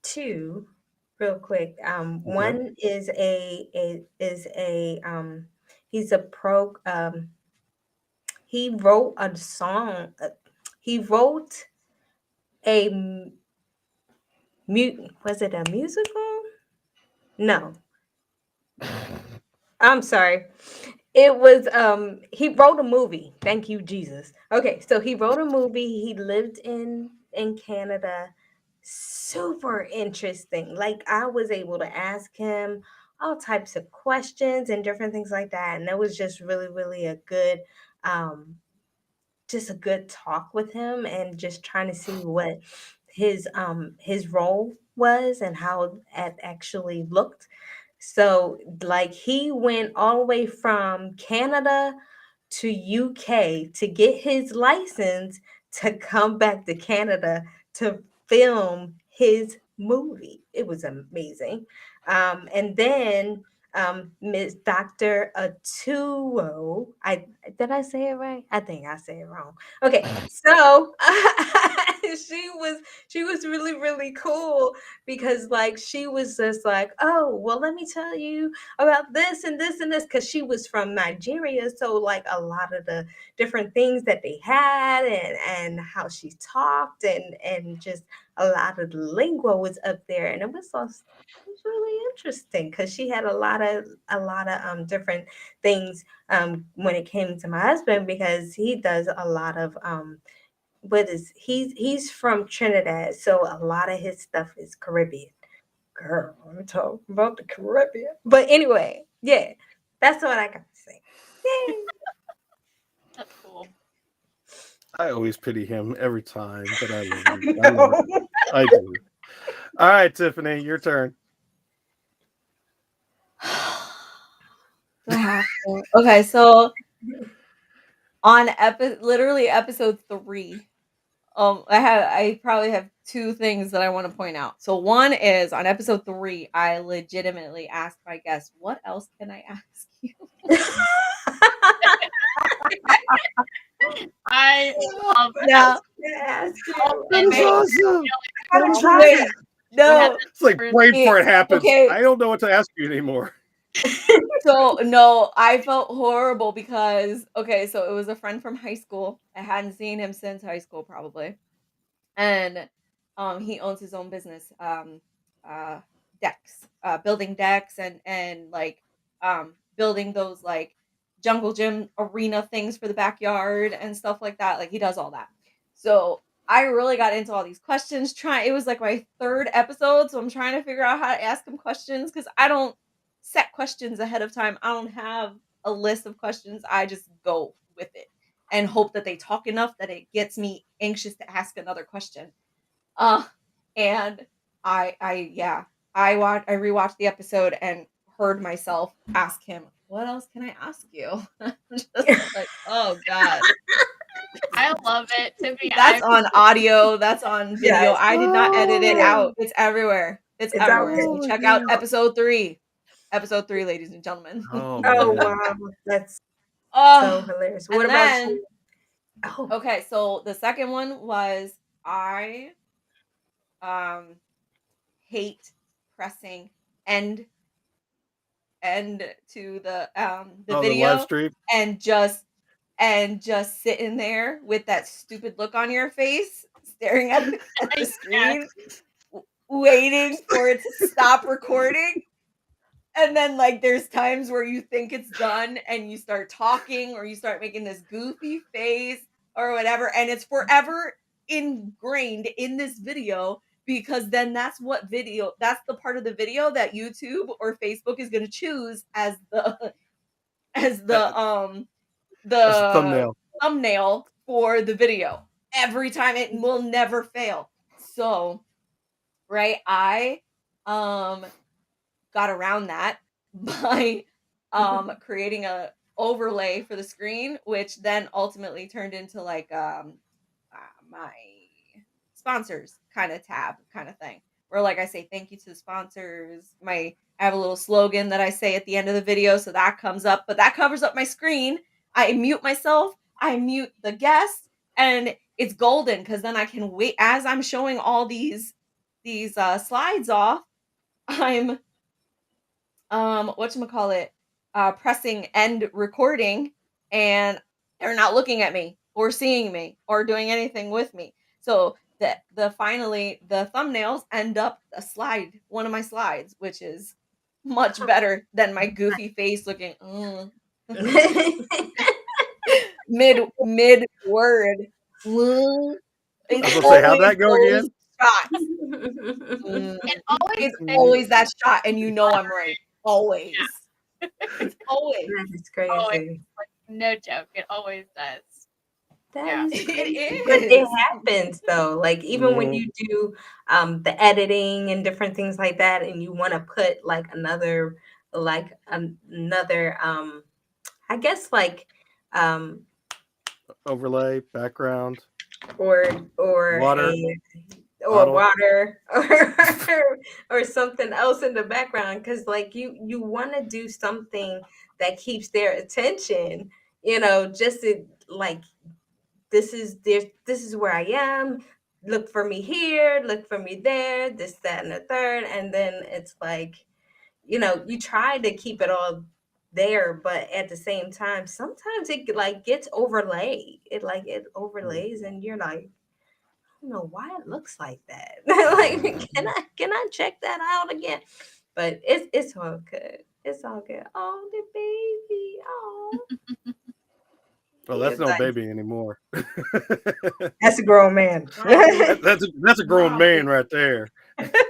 Speaker 4: two real quick.
Speaker 3: Okay.
Speaker 4: One is he's a pro. He wrote a song. He wrote a Was it a musical? No, I'm sorry. It was he wrote a movie. Thank you, Jesus. Okay, so he wrote a movie. He lived in Canada. Super interesting. Like I was able to ask him all types of questions and different things like that. And that was just really, really a good um just a good talk with him and just trying to see what his role was and how it actually looked. So like he went all the way from Canada to UK to get his license to come back to Canada to film his movie. It was amazing. And then Miss Dr. Atuo, I did I say it right? I think I said it wrong. Okay, so she was she was really really cool because like she was just like, oh well, let me tell you about this and this and this, because she was from Nigeria. So like a lot of the different things that they had and how she talked and just a lot of the lingua was up there, and it was really interesting because she had a lot of different things when it came to my husband, because he does a lot of what is he's from Trinidad, so a lot of his stuff is Caribbean. Girl, I'm talking about the Caribbean. But anyway, yeah, that's what I got to say. Yay.
Speaker 2: That's cool.
Speaker 3: I always pity him every time, but I love him. I love
Speaker 4: No.
Speaker 3: him. I do. All right, Tiffany, your turn.
Speaker 1: Do I have to? Okay, so on literally episode 3, I probably have 2 things that I want to point out. So one is on episode 3, I legitimately asked my guest, "What else can I ask you?"
Speaker 2: I love it.
Speaker 1: Now,
Speaker 4: Yes.
Speaker 3: That is awesome.
Speaker 4: I gotta try
Speaker 1: wait,
Speaker 4: it.
Speaker 1: no,
Speaker 3: It's like right before it happens.
Speaker 1: okay.
Speaker 3: I don't know what to ask you anymore.
Speaker 1: So no, I felt horrible because okay, so it was a friend from high school. I hadn't seen him since high school probably. And he owns his own business, uh decks, building decks and like building those like jungle gym arena things for the backyard and stuff like that. Like he does all that. So I really got into all these questions. It was like my 3rd episode, so I'm trying to figure out how to ask him questions because I don't set questions ahead of time. I don't have a list of questions. I just go with it and hope that they talk enough that it gets me anxious to ask another question. Uh and I rewatched the episode and heard myself ask him, "What else can I ask you?" I'm just like, "Oh god."
Speaker 2: I love it. To me,
Speaker 1: That's on audio, that's on video.
Speaker 4: Yes.
Speaker 1: I did not edit it
Speaker 4: Yeah.
Speaker 1: out. It's everywhere. It's
Speaker 4: It's out
Speaker 1: everywhere.
Speaker 4: there.
Speaker 1: So
Speaker 3: Oh my
Speaker 1: check out
Speaker 3: god.
Speaker 1: episode 3. Episode 3, ladies and gentlemen.
Speaker 3: Oh
Speaker 4: Oh
Speaker 3: man.
Speaker 4: wow, that's so
Speaker 1: Oh,
Speaker 4: hilarious. What
Speaker 1: and
Speaker 4: about
Speaker 1: then
Speaker 4: you? Oh.
Speaker 1: okay, so the second one was I um hate pressing end end to the
Speaker 3: Oh, the live
Speaker 1: video
Speaker 3: stream.
Speaker 1: and just sitting there with that stupid look on your face staring at the
Speaker 2: Yes.
Speaker 1: screen waiting for it to stop recording. And then like there's times where you think it's done and you start talking or you start making this goofy face or whatever, and it's forever ingrained in this video because then that's the part of the video that YouTube or Facebook is going to choose as the as
Speaker 3: Uh, That's the
Speaker 1: the
Speaker 3: thumbnail.
Speaker 1: thumbnail for the video. Every time it will never fail. So, right, I um got around that by creating a overlay for the screen, which then ultimately turned into like my sponsors kind of tab kind of thing, where like I say thank you to the sponsors. I have a little slogan that I say at the end of the video, so that comes up, but that covers up my screen. I mute myself, I mute the guest, and it's golden because then I can wait as I'm showing all these slides off. I'm whatchamacallit, pressing end recording, and they're not looking at me or seeing me or doing anything with me. So the thumbnails end up one of my slides, which is much better than my goofy face looking mid word.
Speaker 3: I was
Speaker 1: It's
Speaker 3: gonna say, how'd
Speaker 1: always
Speaker 3: that go
Speaker 1: those
Speaker 3: again?
Speaker 1: shots. Mm.
Speaker 2: It always
Speaker 1: It's
Speaker 2: fails.
Speaker 1: always that shot, and you know I'm right. Always. It's always.
Speaker 4: That is
Speaker 2: Always.
Speaker 4: crazy.
Speaker 2: Like, no joke. It always does.
Speaker 4: That
Speaker 2: Yeah.
Speaker 4: is
Speaker 1: It
Speaker 4: crazy. But it
Speaker 1: is.
Speaker 4: happens though. Like even when
Speaker 3: Mhm.
Speaker 4: you do the editing and different things like that, and you want to put another I guess um
Speaker 3: Overlay, background,
Speaker 4: or or
Speaker 3: water,
Speaker 4: a or
Speaker 3: bottle.
Speaker 4: water or something else in the background, because like you want to do something that keeps their attention, just to, like, this is where I am. Look for me here, look for me there, this, that, and the third. And then it's like, you try to keep it all there, but at the same time, sometimes it like gets overlaid. It overlays, and you're like, I don't know why it looks like that. Like, can I check that out again? But it's all good. It's all good. Oh, the baby. Oh,
Speaker 3: Well,
Speaker 4: he
Speaker 3: that's
Speaker 4: is
Speaker 3: no
Speaker 4: like,
Speaker 3: baby anymore.
Speaker 4: that's a grown man.
Speaker 1: Right.
Speaker 3: That's a grown
Speaker 1: Right.
Speaker 3: man right there.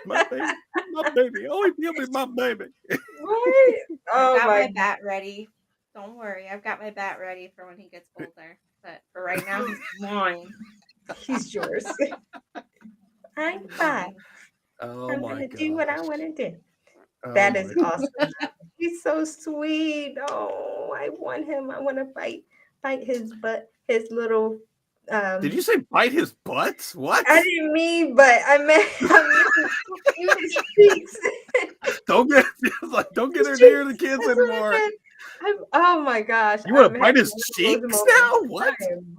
Speaker 3: My baby, my baby. Oh, he'll be my baby.
Speaker 4: Right?
Speaker 1: I've
Speaker 4: Oh
Speaker 1: got
Speaker 4: my
Speaker 1: my bat ready. Don't worry, I've got my bat ready for when he gets older. But for right now, he's mine.
Speaker 4: He's yours. I'm
Speaker 1: He's
Speaker 4: fine.
Speaker 1: mine.
Speaker 3: Oh
Speaker 4: I'm
Speaker 3: my
Speaker 4: gonna do what I
Speaker 3: gosh.
Speaker 4: want to do.
Speaker 3: Oh
Speaker 4: That
Speaker 3: my
Speaker 4: is awesome. He's so sweet. Oh, I want him. I want to bite his butt, his little.
Speaker 3: Did you
Speaker 4: Um,
Speaker 3: say bite his butt? What?
Speaker 4: I didn't mean, but I meant his cheeks.
Speaker 3: Don't get like don't get
Speaker 4: His
Speaker 3: her near the
Speaker 4: cheeks.
Speaker 3: kids
Speaker 4: That's what I
Speaker 3: anymore.
Speaker 4: meant. Oh my gosh,
Speaker 3: You want
Speaker 4: I'm
Speaker 3: to bite
Speaker 4: having
Speaker 3: his
Speaker 4: one of those
Speaker 3: cheeks
Speaker 4: moments.
Speaker 3: now? What?
Speaker 4: I am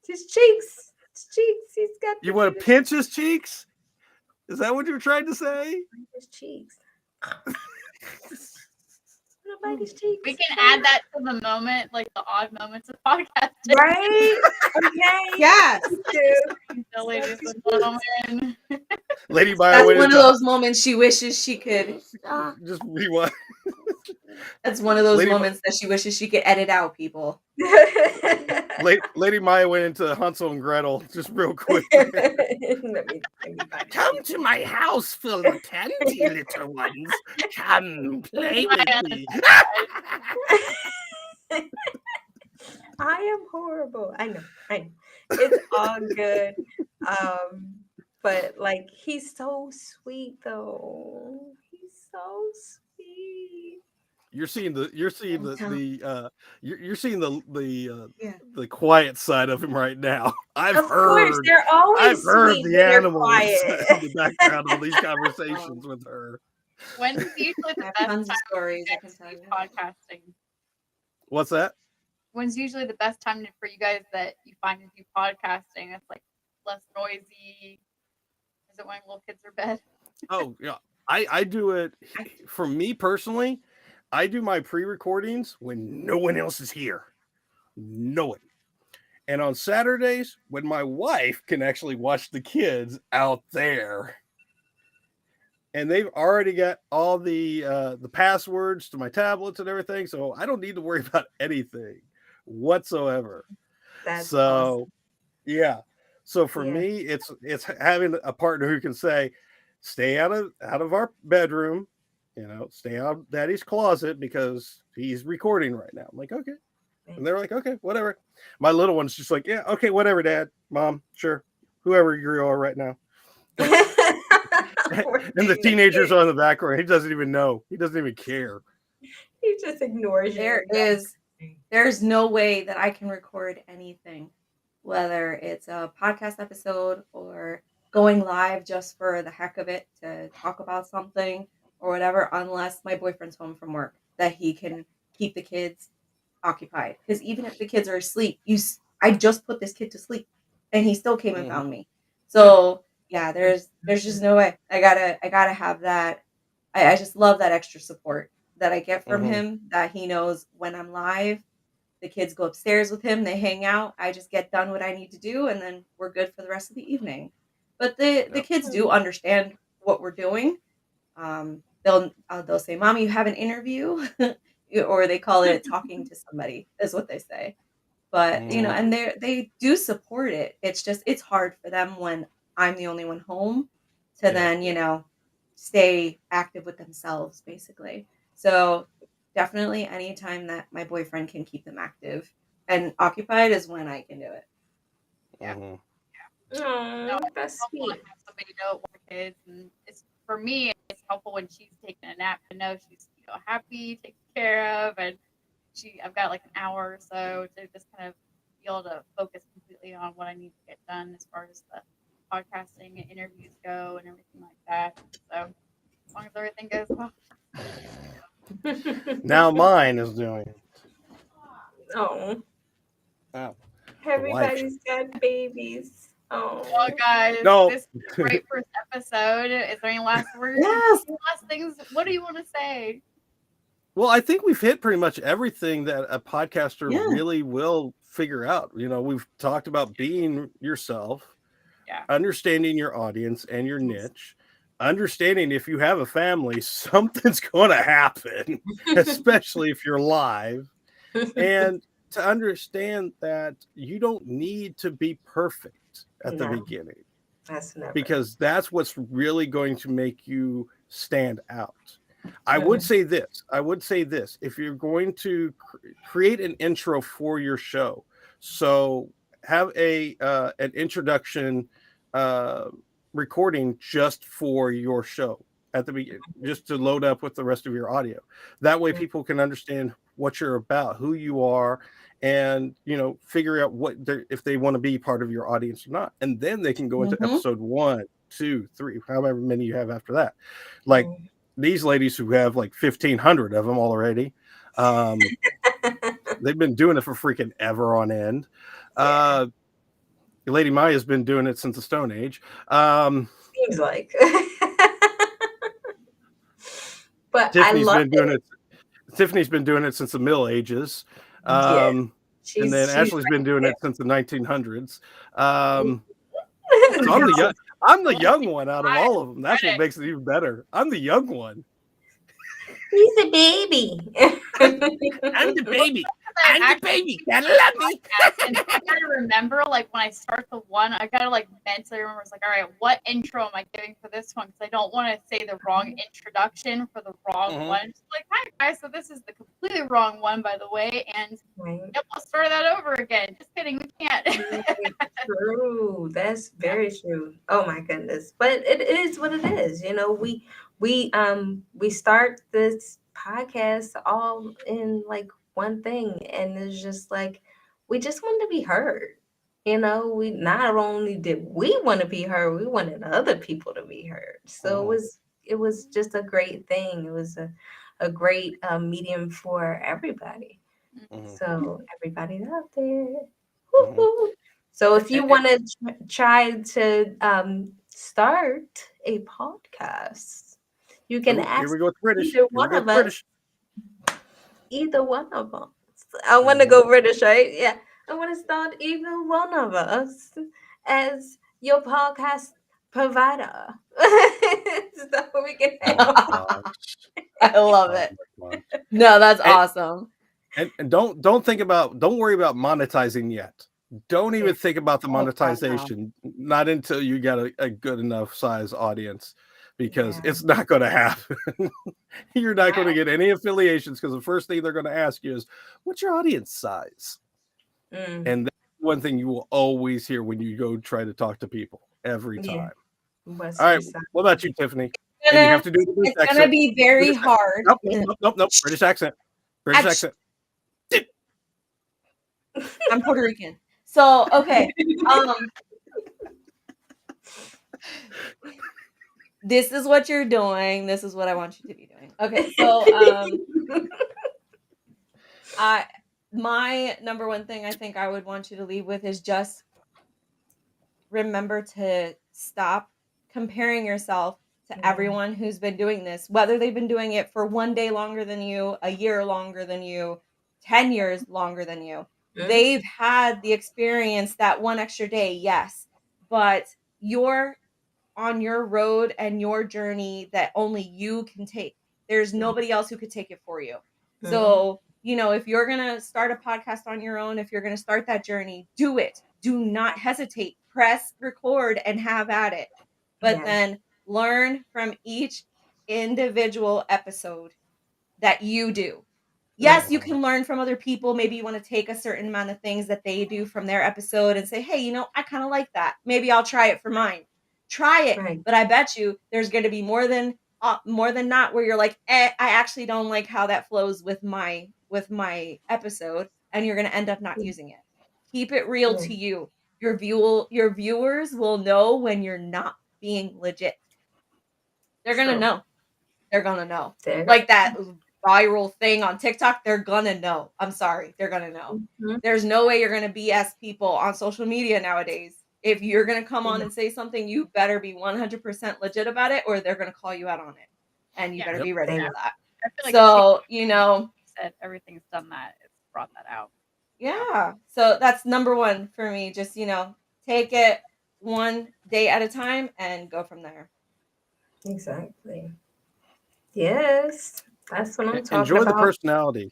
Speaker 4: his cheeks. His cheeks. He's got
Speaker 3: You
Speaker 4: the
Speaker 3: want to
Speaker 4: cutest
Speaker 3: pinch his cheeks? Is that what you're trying to say?
Speaker 4: his cheeks. What about his cheeks?
Speaker 2: We can add that to the moment, like the odd moments of podcasting.
Speaker 4: Right? Okay.
Speaker 1: Yes.
Speaker 2: So, ladies and gentlemen.
Speaker 3: Lady Maya
Speaker 1: That's
Speaker 3: went
Speaker 1: one of
Speaker 3: into
Speaker 1: those moments she wishes she could.
Speaker 3: just rewind.
Speaker 1: That's one of those
Speaker 3: Lady
Speaker 1: moments that she wishes she could edit out, people.
Speaker 3: Lady Maya went into Hansel and Gretel just real quick.
Speaker 4: let me bite his
Speaker 3: Come
Speaker 4: cheeks.
Speaker 3: to my house full of candy, little ones. Come play with me.
Speaker 4: I am horrible. I know. It's all good. But like, he's so sweet though. He's so sweet.
Speaker 3: You're seeing the you're seeing
Speaker 1: Yeah.
Speaker 3: the quiet side of him right now.
Speaker 4: Of course, they're
Speaker 3: I've
Speaker 4: always
Speaker 3: heard
Speaker 4: sweet
Speaker 3: the
Speaker 4: when they're
Speaker 3: animals in
Speaker 4: quiet.
Speaker 3: the background on these conversations with her.
Speaker 2: When's usually
Speaker 1: I
Speaker 2: the
Speaker 1: have
Speaker 2: best
Speaker 1: tons of
Speaker 2: time
Speaker 1: stories
Speaker 2: you
Speaker 1: I can
Speaker 2: guys to
Speaker 1: tell
Speaker 2: do
Speaker 1: you.
Speaker 2: podcasting?
Speaker 3: What's that?
Speaker 2: When's usually the best time for you guys that you find to do podcasting? It's like less noisy. Is it when little kids are bed?
Speaker 3: Oh yeah, I do it
Speaker 1: I,
Speaker 3: for me personally. I do my pre-recordings when no one else is here. No one. And on Saturdays, when my wife can actually watch the kids out there, and they've already got all the passwords to my tablets and everything, so I don't need to worry about anything whatsoever.
Speaker 4: That's
Speaker 3: So
Speaker 4: awesome.
Speaker 3: yeah, so for
Speaker 4: Yeah.
Speaker 3: me, it's having a partner who can say, "Stay out of our bedroom, stay out of Daddy's closet because he's recording right now." I'm like, okay. And they're like, okay, whatever. My little one's just like, yeah, okay, whatever, Dad, Mom, sure, whoever you are right now.
Speaker 4: Poor
Speaker 3: And the
Speaker 4: baby.
Speaker 3: teenagers are in the background. He doesn't even know. He doesn't even care.
Speaker 4: He just ignores you.
Speaker 1: there's no way that I can record anything, whether it's a podcast episode or going live just for the heck of it to talk about something or whatever, unless my boyfriend's home from work that he can keep the kids occupied. Because even if the kids are asleep, I just put this kid to sleep, and he still came and
Speaker 3: Mm-hmm.
Speaker 1: found me. So yeah, there's just no way. I gotta have that. I just love that extra support that I get from
Speaker 3: Mm-hmm.
Speaker 1: him. That he knows when I'm live, the kids go upstairs with him. They hang out. I just get done what I need to do, and then we're good for the rest of the evening. But the
Speaker 3: Yep.
Speaker 1: kids do understand what we're doing. They'll say, "Mommy, you have an interview," or they call it talking to somebody. Is what they say. But
Speaker 3: Mm-hmm.
Speaker 1: and they do support it. It's just it's hard for them when I'm the only one home to
Speaker 3: Yeah.
Speaker 1: then stay active with themselves, basically. So definitely anytime that my boyfriend can keep them active and occupied is when I can do it.
Speaker 2: Yeah.
Speaker 3: Mhm.
Speaker 2: No,
Speaker 4: Oh,
Speaker 2: it's
Speaker 4: that's
Speaker 2: helpful to
Speaker 4: sweet.
Speaker 2: have somebody to know with kids, and it's for me. It's helpful when she's taking a nap to know she's happy, taken care of, and I've got like an hour or so to just kind of be able to focus completely on what I need to get done as far as the podcasting and interviews go and everything like that. So as long as everything goes well.
Speaker 3: Now mine is doing it.
Speaker 4: Oh,
Speaker 3: Oh, the wife.
Speaker 4: everybody's got babies.
Speaker 2: Well,
Speaker 4: Oh,
Speaker 2: guys,
Speaker 3: No.
Speaker 2: this is a great first episode. Is there any last words?
Speaker 1: Yes.
Speaker 2: Any last things? What do you want to say?
Speaker 3: Well, I think we've hit pretty much everything that a podcaster
Speaker 1: Yeah.
Speaker 3: really will figure out. We've talked about being yourself,
Speaker 2: Yeah.
Speaker 3: understanding your audience and your niche, understanding if you have a family, something's going to happen, especially if you're live, and to understand that you don't need to be perfect at the
Speaker 4: no,
Speaker 3: beginning,
Speaker 4: that's never.
Speaker 3: because that's what's really going to make you stand out. I
Speaker 4: Mm,
Speaker 3: would say this. If you're going to create an intro for your show, so have an introduction uh, recording just for your show at the beginning, just to load up with the rest of your audio. That way,
Speaker 4: mm,
Speaker 3: people can understand what you're about, who you are, and figure out if they want to be part of your audience or not, and then they can go into
Speaker 1: Mm-hmm.
Speaker 3: episode 1, 2, 3, however many you have after that. Like
Speaker 4: mm.
Speaker 3: these ladies who have like 1,500 of them already. They've been doing it for freaking ever on end.
Speaker 4: Yeah,
Speaker 3: Lady Maya's been doing it since the Stone Age.
Speaker 4: seems like. But I
Speaker 3: Tiffany's
Speaker 4: love
Speaker 3: been doing
Speaker 4: it.
Speaker 3: it. Tiffany's been doing it since the Middle Ages.
Speaker 4: Yeah,
Speaker 3: And then
Speaker 4: she's
Speaker 3: Ashley's been doing
Speaker 4: right
Speaker 3: it since the 1900s. So I'm the
Speaker 4: there.
Speaker 3: young, I'm the young one out of all of them. That's what
Speaker 2: Credit.
Speaker 3: makes it even better. I'm the young one.
Speaker 4: He's a baby.
Speaker 3: I'm the baby.
Speaker 2: I
Speaker 3: I'm the baby. Gotta love me.
Speaker 2: And I gotta remember, like when I start the one, I gotta like mentally remember. It's like, all right, what intro am I giving for this one? Because I don't want to say the wrong introduction for the wrong
Speaker 3: Mhm.
Speaker 2: one. Just like, hi guys, so this is the completely wrong one, by the way, and
Speaker 4: Right.
Speaker 2: yep, we'll start that over again. Just kidding, we can't.
Speaker 4: True. That's very true. Oh my goodness. But it is what it is. We start this podcast all in like one thing, and it's just like we just want to be heard. We not only did we want to be heard, we wanted other people to be heard. So
Speaker 3: Mhm.
Speaker 4: it was just a great thing. It was a great medium for everybody.
Speaker 3: Mhm.
Speaker 4: So everybody out there.
Speaker 3: Mhm.
Speaker 4: Woo-hoo. So if you
Speaker 3: And-
Speaker 4: want to try to start a podcast, you can
Speaker 3: Ooh, here
Speaker 4: ask
Speaker 3: we go with British.
Speaker 4: either
Speaker 3: Here we
Speaker 4: one
Speaker 3: go with
Speaker 4: of us.
Speaker 3: British.
Speaker 4: Either one of us. I want to
Speaker 3: Mhm.
Speaker 4: go British, right? Yeah. I want to start either one of us as your podcast provider. So we can
Speaker 3: Oh my
Speaker 4: help.
Speaker 3: gosh.
Speaker 1: I love
Speaker 3: Oh
Speaker 1: it.
Speaker 3: my gosh.
Speaker 1: No, that's
Speaker 3: And,
Speaker 1: awesome.
Speaker 3: and don't worry about monetizing yet. Don't
Speaker 4: Yeah.
Speaker 3: even think about the
Speaker 1: Oh God, no.
Speaker 3: monetization. Not until you get a good enough size audience, because
Speaker 4: Yeah.
Speaker 3: it's not going to happen. You're not going to
Speaker 2: Wow.
Speaker 3: get any affiliations, because the first thing they're going to ask you is, what's your audience size?
Speaker 4: Mm,
Speaker 3: And that's one thing you will always hear when you go try to talk to people every
Speaker 4: yeah.
Speaker 3: time.
Speaker 4: What's
Speaker 3: All
Speaker 4: your
Speaker 3: right.
Speaker 4: size?
Speaker 3: What about you, Tiffany? And you have to do the British
Speaker 1: It's gonna
Speaker 3: accent.
Speaker 1: be very
Speaker 3: British accent.
Speaker 1: hard.
Speaker 3: Nope. British accent. British
Speaker 1: Ach-
Speaker 3: accent.
Speaker 1: I'm Puerto Rican. So okay. This is what you're doing. This is what I want you to be doing. Okay, so my number one thing I think I would want you to leave with is just remember to stop comparing yourself to
Speaker 4: Yeah.
Speaker 1: everyone who's been doing this, whether they've been doing it for one day longer than you, a year longer than you, 10 years longer than you.
Speaker 4: Mhm.
Speaker 1: They've had the experience that one extra day, yes, but you're on your road and your journey that only you can take. There's nobody else who could take it for you.
Speaker 4: Mhm.
Speaker 1: So, if you're going to start a podcast on your own, if you're going to start that journey, do it. Do not hesitate. Press record and have at it. But
Speaker 4: Yeah.
Speaker 1: then learn from each individual episode that you do. yes, you can learn from other people. Maybe you want to take a certain amount of things that they do from their episode and say, hey, I kind of like that. Maybe I'll try it for mine. Try it.
Speaker 4: Right.
Speaker 1: But I bet you there's going to be more than not where you're like, I actually don't like how that flows with my episode, and you're going to end up not using it. Keep it real to you. Your viewers will know when you're not being legit. They're going to know. They're going to know. Like that viral thing on TikTok, they're going to know. I'm sorry. They're going to know.
Speaker 4: Mhm.
Speaker 1: There's no way you're going to BS people on social media nowadays. If you're going to come on and say something, you better be 100% legit about it, or they're going to call you out on it. And you better be ready for that.
Speaker 2: I feel like
Speaker 1: so,
Speaker 2: said everything's done that. It's brought that out.
Speaker 1: Yeah. So that's number one for me. Just, take it one day at a time and go from there.
Speaker 4: Exactly. Yes. That's what I'm talking
Speaker 3: Enjoy
Speaker 4: about.
Speaker 3: the personality.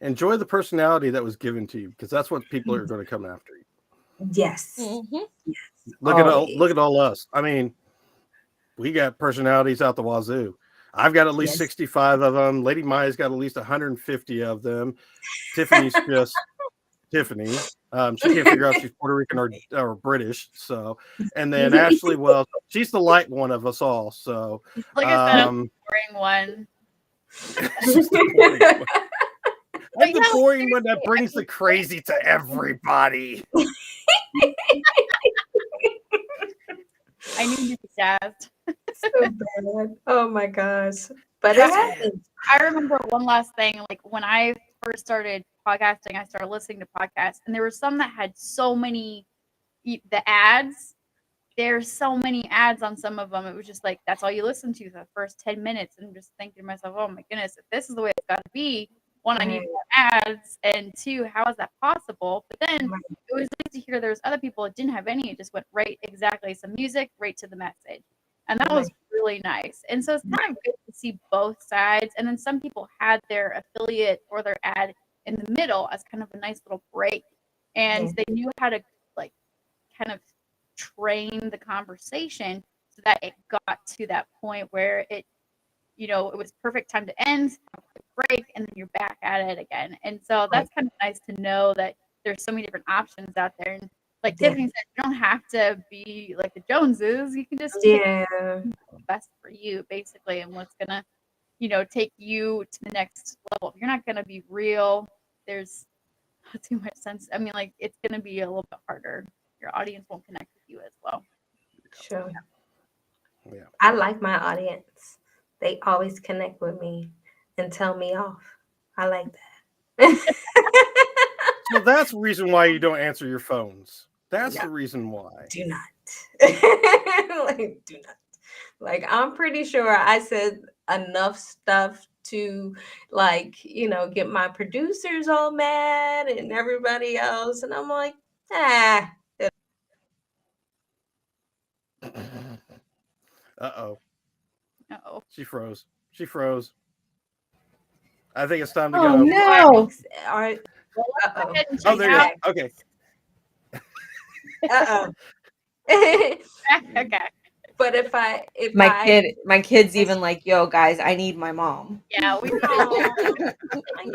Speaker 3: Enjoy the personality that was given to you, because that's what people are going to come after you.
Speaker 4: Yes.
Speaker 1: Mm-hmm.
Speaker 4: Yes.
Speaker 3: Look at all us. I mean, we got personalities out the wazoo. I've got at least 65 of them. Lady Maya's got at least 150 of them. Tiffany's just Tiffany. She can't figure out if she's Puerto Rican or British. So, and then Ashley, well, she's the light one of us all. So,
Speaker 2: like I said, I'm the boring one.
Speaker 3: She's the boring one. I'm the boring one that brings the crazy to everybody.
Speaker 2: I need to be jazzed.
Speaker 4: So bad. Oh my gosh. But it happens.
Speaker 2: I remember one last thing. Like when I first started podcasting, I started listening to podcasts, and there were some that had so many the ads. There's so many ads on some of them. It was just like that's all you listen to for the first 10 minutes, and I'm just thinking to myself, oh my goodness, if this is the way it's got to be, one, I need more ads, and two, how is that possible? But then it was nice to hear there was other people that didn't have any. It just went right exactly some music right to the message, and that was really nice. And so it's kind of good to see both sides. And then some people had their affiliate or their ad in the middle as kind of a nice little break, and they knew how to like kind of train the conversation so that it got to that point where it was perfect time to end, a quick break, and then you're back at it again. And so that's kind of nice to know that there's so many different options out there. And like Tiffany said, you don't have to be like the Joneses. You can just pick what's best for you, basically, and what's gonna, take you to the next level. If you're not gonna be real, there's not too much sense. I mean, like it's gonna be a little bit harder. Your audience won't connect with you as well.
Speaker 4: Sure.
Speaker 3: Yeah.
Speaker 4: I like my audience. They always connect with me and tell me off. I like that.
Speaker 3: So that's the reason why you don't answer your phones. That's the reason why.
Speaker 4: Do not. Do not. Like, I'm pretty sure I said enough stuff to, get my producers all mad and everybody else. And I'm like,
Speaker 3: Uh-oh.
Speaker 2: Uh-oh.
Speaker 3: She froze. I think it's time to
Speaker 1: Oh,
Speaker 3: go.
Speaker 1: no.
Speaker 4: Uh-oh.
Speaker 3: Oh, there you go. Okay.
Speaker 4: Uh-oh.
Speaker 2: Okay.
Speaker 4: But if
Speaker 1: my kid's even like, yo, guys, I need my mom.
Speaker 2: Yeah, we put it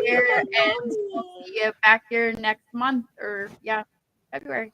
Speaker 2: here, and we'll see you back here next month, or February.